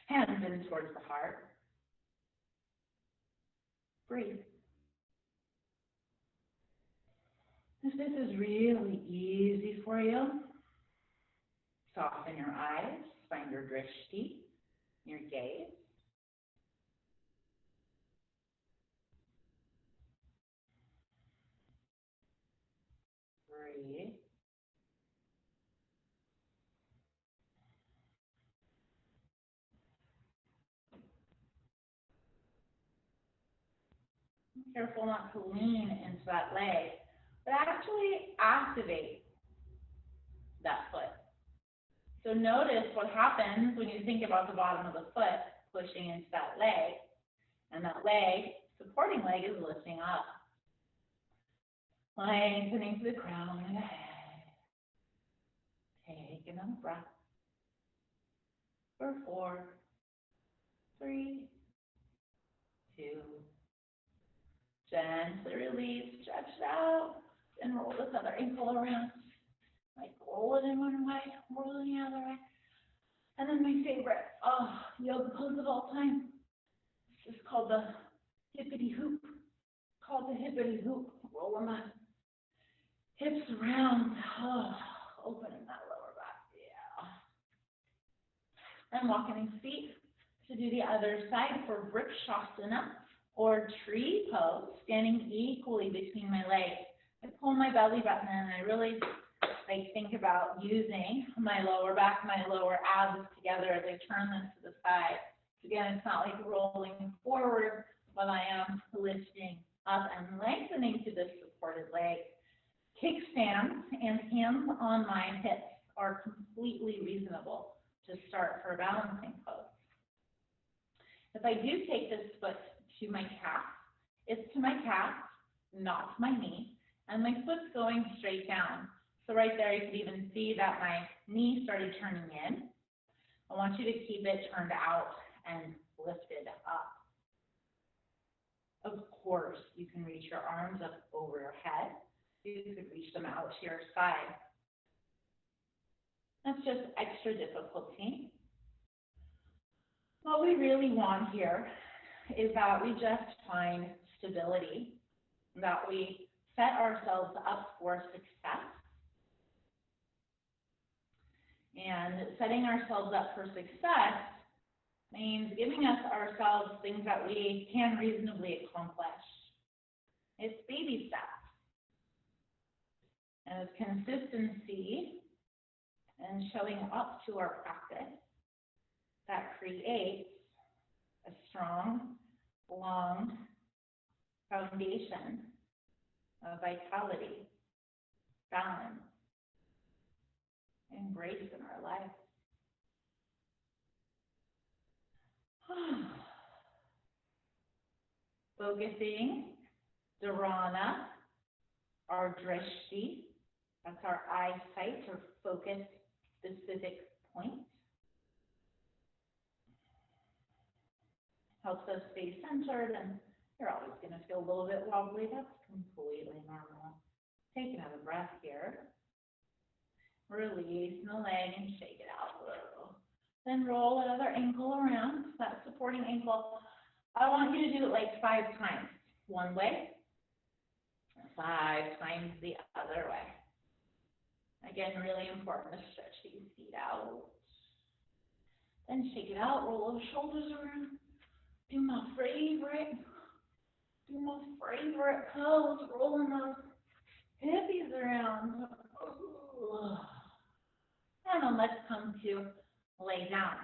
Speaker 2: hands in towards the heart. Breathe. If this is really easy for you, soften your eyes, find your drishti, your gaze. Breathe. Careful not to lean into that leg, but actually activate that foot. So notice what happens when you think about the bottom of the foot pushing into that leg, and that leg, supporting leg, is lifting up. Lengthening to the crown of the head. Take another breath. For 4, 3, 2. Gently release, stretch it out, and roll this other ankle around. Like roll it in one way, roll it in the other way. And then my favorite yoga pose of all time. It's just called the hippity hoop. Called the hippity hoop. Rolling my hips around. Opening that lower back. Yeah. And walking in feet to do the other side for Vrikshasana, or tree pose, standing equally between my legs. I pull my belly button in, and I really think about using my lower back, my lower abs together as I turn them to the side. So again, it's not like rolling forward, but I am lifting up and lengthening to this supported leg. Kickstands and hands on my hips are completely reasonable to start for a balancing pose. If I do take this foot to my calf, it's to my calf, not to my knee, and my foot's going straight down. So right there, you could even see that my knee started turning in. I want you to keep it turned out and lifted up. Of course, you can reach your arms up over your head. You could reach them out to your side. That's just extra difficulty. What we really want here is that we just find stability, that we set ourselves up for success. And setting ourselves up for success means giving ourselves things that we can reasonably accomplish. It's baby steps. And it's consistency and showing up to our practice that creates a strong, long foundation of vitality, balance, and grace in our life. Focusing, dharana, our drishti, that's our eyesight or focus specific point. Helps us stay centered, and you're always going to feel a little bit wobbly. That's completely normal. Take another breath here. Release the leg and shake it out a little. Then roll another ankle around, that supporting ankle. I want you to do it like 5 times. One way, 5 times the other way. Again, really important to stretch these feet out. Then shake it out, roll those shoulders around. Do my favorite pose, rolling those hippies around. And then let's come to lay down.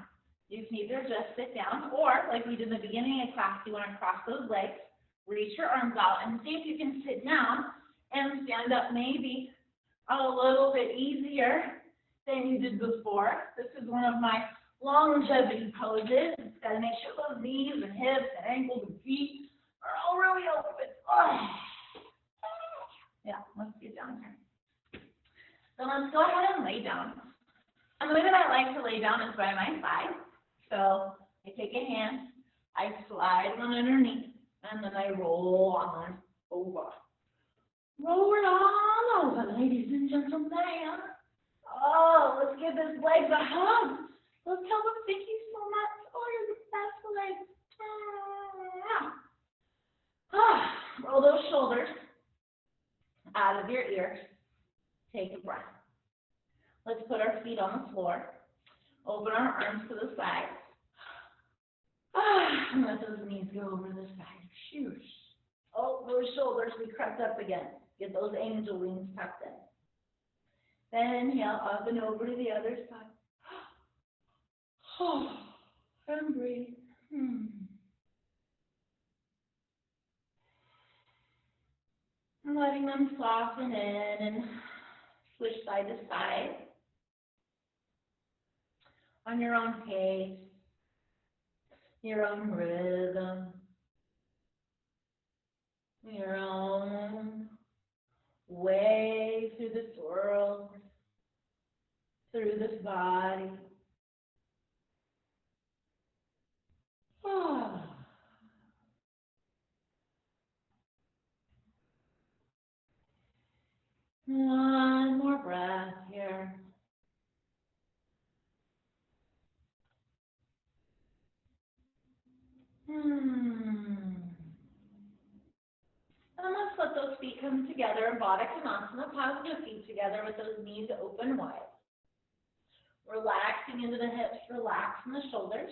Speaker 2: You can either just sit down, or like we did in the beginning of class, you want to cross those legs, reach your arms out, and see if you can sit down and stand up maybe a little bit easier than you did before. This is one of my longevity poses. It's got to make sure those knees and hips and ankles and feet are all really open. Oh. Yeah, let's get down here. So let's go ahead and lay down. And the way that I like to lay down is by my side. So I take a hand, I slide one underneath, and then I roll on over. Roll it on over, ladies and gentlemen. Oh, let's give this leg a hug. Let's tell them thank you so much. Oh, you're the best legs. Roll those shoulders out of your ears. Take a breath. Let's put our feet on the floor. Open our arms to the sides. And let those knees go over the side. Shoosh. Oh, those shoulders, we crept up again. Get those angel wings tucked in. Then inhale up and over to the other side. And breathe. And letting them soften in and switch side to side. On your own pace, your own rhythm, your own way through this world, through this body. One more breath here. And let's let those feet come together. Baddha Konasana, pause your feet together with those knees open wide. Relaxing into the hips, relaxing the shoulders.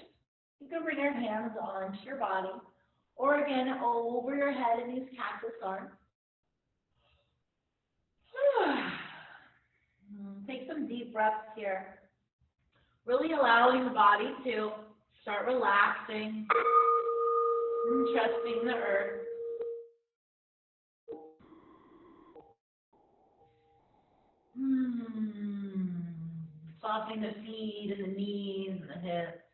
Speaker 2: You can bring your hands onto your body, or again, over your head in these cactus arms. Take some deep breaths here. Really allowing the body to start relaxing and trusting the earth. Softening the feet and the knees and the hips.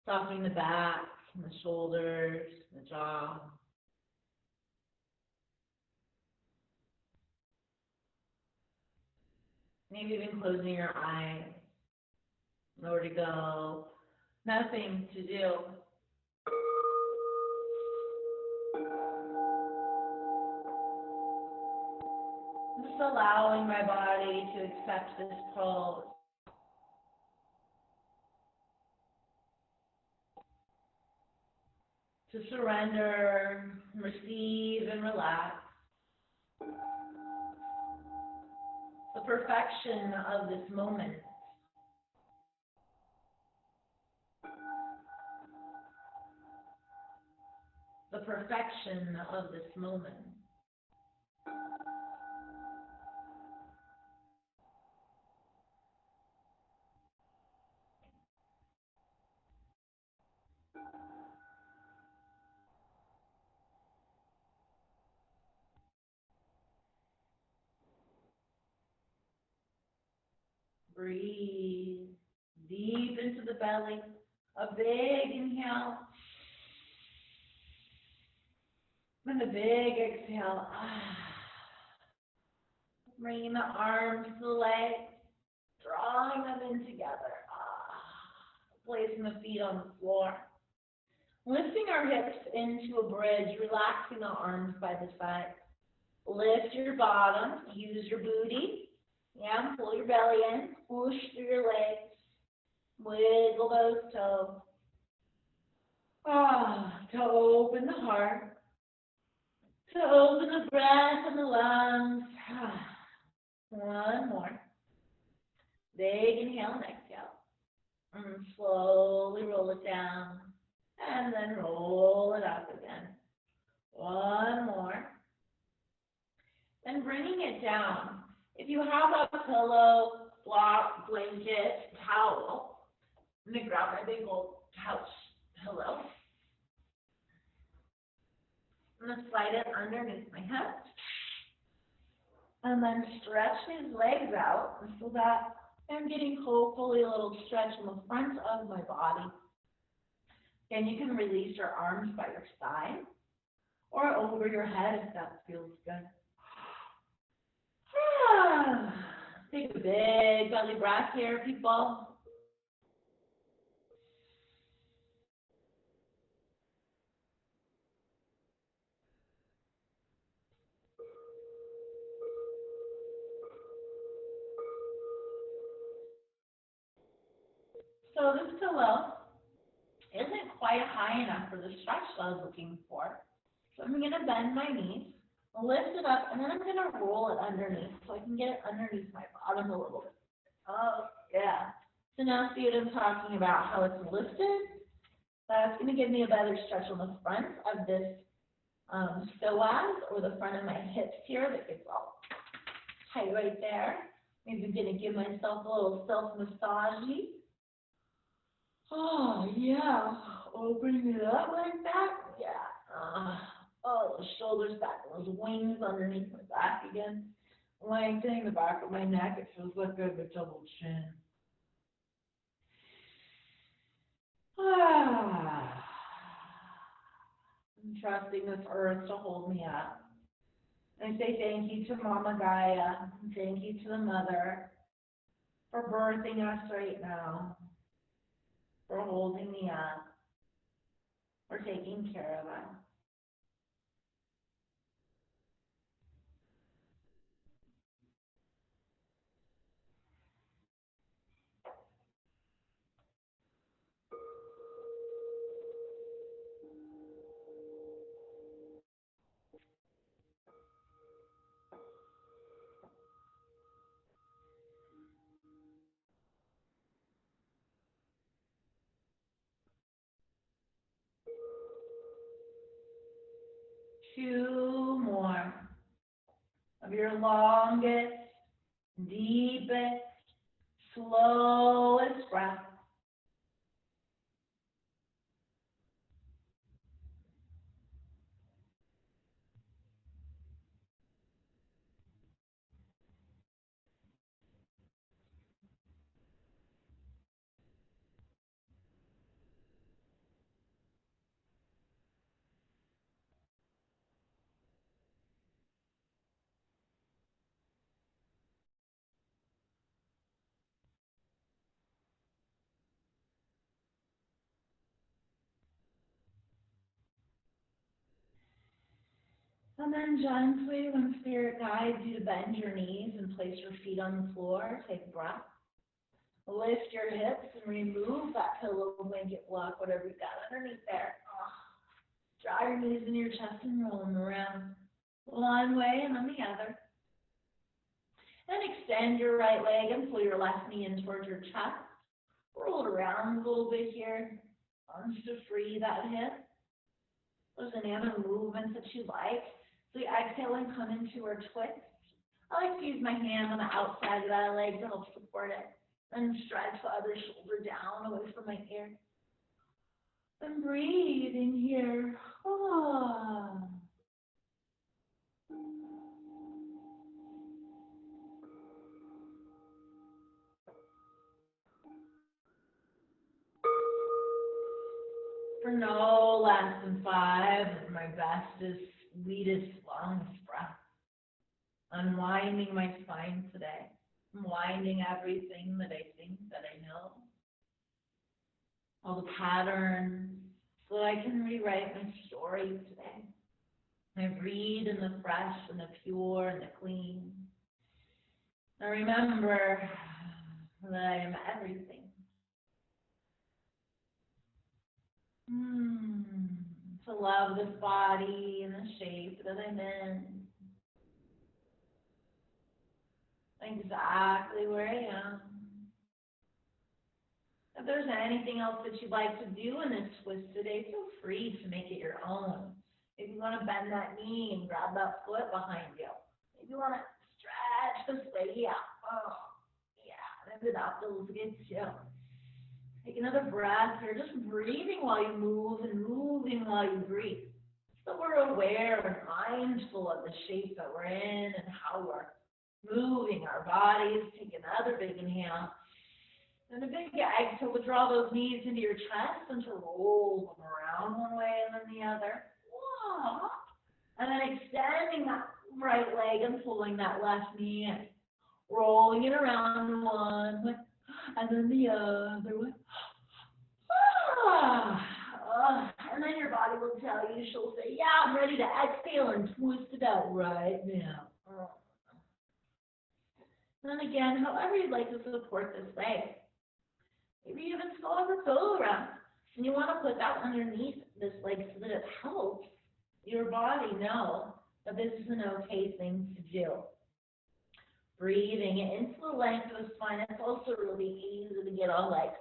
Speaker 2: Softening the back and the shoulders, the jaw. Maybe even closing your eyes. Nowhere to go. Nothing to do. Just allowing my body to accept this pose. To surrender, receive, and relax. The perfection of this moment. The perfection of this moment. Breathe deep into the belly. A big inhale. And a big exhale. Bringing the arms to the legs. Drawing them in together. Placing the feet on the floor. Lifting our hips into a bridge. Relaxing the arms by the side. Lift your bottom. Use your booty. Yeah, pull your belly in, push through your legs, wiggle those toes. To open the heart, to open the breath and the lungs. One more. Big inhale and exhale. And slowly roll it down, and then roll it up again. One more. Then bringing it down. If you have a pillow, block, blanket, towel, I'm going to grab my big old couch pillow. I'm going to slide it underneath my head. And then stretch these legs out so that I'm getting hopefully a little stretch in the front of my body. And you can release your arms by your side or over your head if that feels good. Take a big belly breath here, people. So this pillow isn't quite high enough for the stretch that I was looking for. So I'm going to bend my knees, lift it up, and then I'm going to roll it underneath so I can get it underneath my bottom a little bit. Oh, yeah. So now see what I'm talking about, how it's lifted. That's going to give me a better stretch on the front of this psoas, or the front of my hips here that gets all tight right there. Maybe I'm going to give myself a little self-massage. Oh, yeah. Opening it up like that. Yeah. The shoulders back, those wings underneath my back again. Lengthening the back of my neck. It feels like I have a double chin. I'm trusting this earth to hold me up. I say thank you to Mama Gaia. Thank you to the Mother for birthing us right now, for holding me up, for taking care of us. Two more of your longest, deepest, slowest breath. And then gently, when Spirit guides you to bend your knees and place your feet on the floor, take a breath. Lift your hips and remove that pillow, blanket, block, whatever you've got underneath there. Draw your knees into your chest and roll them around one way and then the other. Then extend your right leg and pull your left knee in towards your chest. Roll it around a little bit here. Just to free that hip. If there's any other movements that you like. So you exhale and come into our twist. I like to use my hand on the outside of that leg to help support it. And stretch the other shoulder down away from my ear. And breathe in here. For no less than 5 of my bestest, sweetest, longest breath. Unwinding my spine today. Unwinding everything that I think that I know. All the patterns, so that I can rewrite my story today. I breathe in the fresh and the pure and the clean. I remember that I am everything. To love this body and the shape that I'm in. Exactly where I am. If there's anything else that you'd like to do in this twist today, feel free to make it your own. If you want to bend that knee and grab that foot behind you. If you want to stretch this way, maybe that feels good too. Take another breath here, just breathing while you move and moving while you breathe. So we're aware and mindful of the shape that we're in and how we're moving our bodies. Take another big inhale. And a big exhale to draw those knees into your chest and to roll them around one way and then the other. And then extending that right leg and pulling that left knee in. Rolling it around one way and then the other way. And then your body will tell you, she'll say, yeah, I'm ready to exhale and twist it out right now. And then again, however you'd like to support this leg. Maybe you even still have a pillow around. And you want to put that underneath this leg so that it helps your body know that this is an okay thing to do. Breathing into the length of the spine. It's also really easy to get all like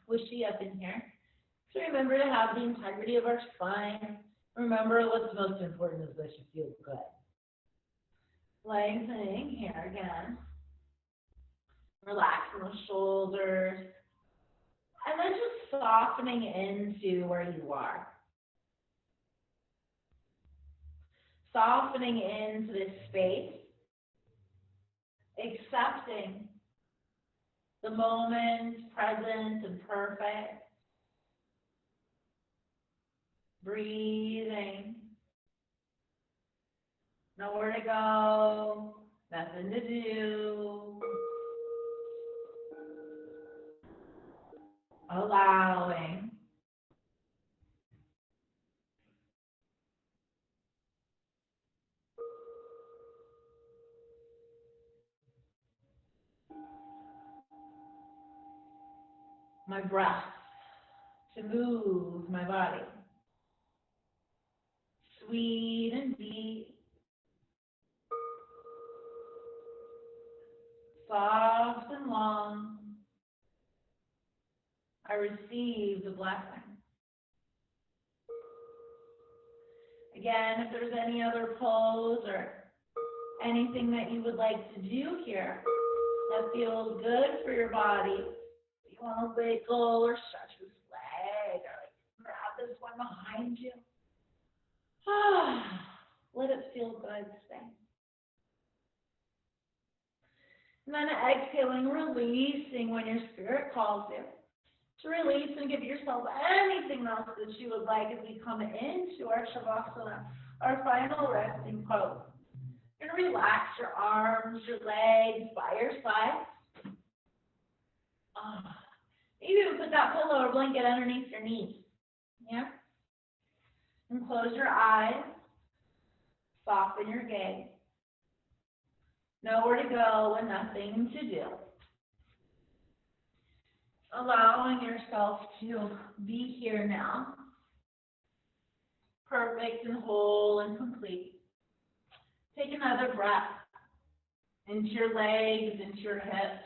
Speaker 2: squishy up in here. So remember to have the integrity of our spine. Remember what's most important is that you feel good. Lengthening here again. Relaxing the shoulders. And then just softening into where you are. Softening into this space. Accepting the moment, present and perfect. Breathing. Nowhere to go. Nothing to do. Allowing. My breath to move my body. Sweet and deep. Soft and long. I receive the blessing. Again, if there's any other pose or anything that you would like to do here that feels good for your body, if you want to wiggle or stretch this leg or like grab this one behind you, let it feel good today. And then exhaling, releasing when your spirit calls you. To release and give yourself anything else that you would like as we come into our Shavasana, our final resting pose. You're going to relax your arms, your legs by your sides. Maybe even put that pillow or blanket underneath your knees. Yeah? And close your eyes. Soften your gaze. Nowhere to go and nothing to do. Allowing yourself to be here now. Perfect and whole and complete. Take another breath into your legs, into your hips.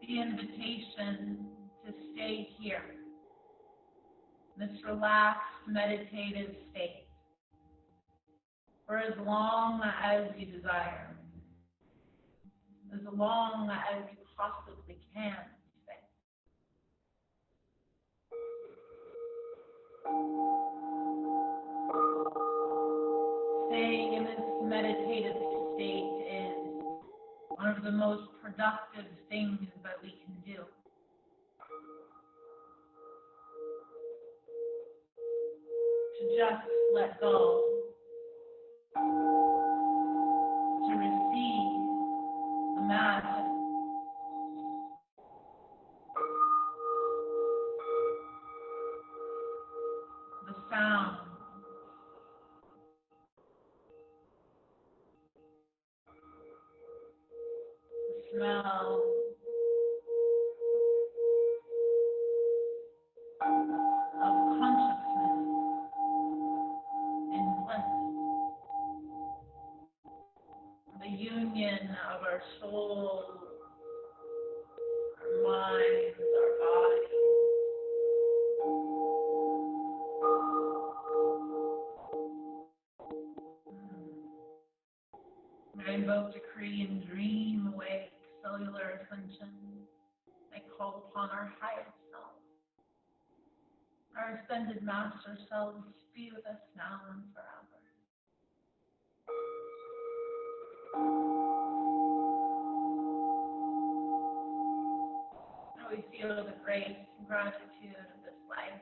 Speaker 2: The invitation to stay here, this relaxed meditative state, for as long as you desire, as long as you possibly can stay. Staying in this meditative state is one of the most productive things that we can do. To just let go, to receive the magic, the sound, the smell, of consciousness and bliss, the union of our soul, our minds, our body. I invoke, decree, and dream awake cellular ascension. I call upon our highest self, our ascended master selves, to be with us now and forever. How we feel the grace and gratitude of this life,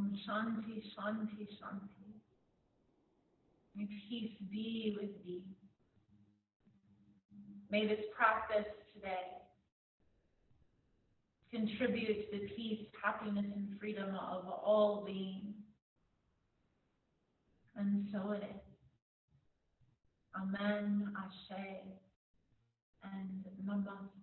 Speaker 1: Om Shanti, Shanti, Shanti. May peace be with thee. May this practice today contribute to the peace, happiness, and freedom of all beings. And so it is. Amen, Ashe, and Namaste.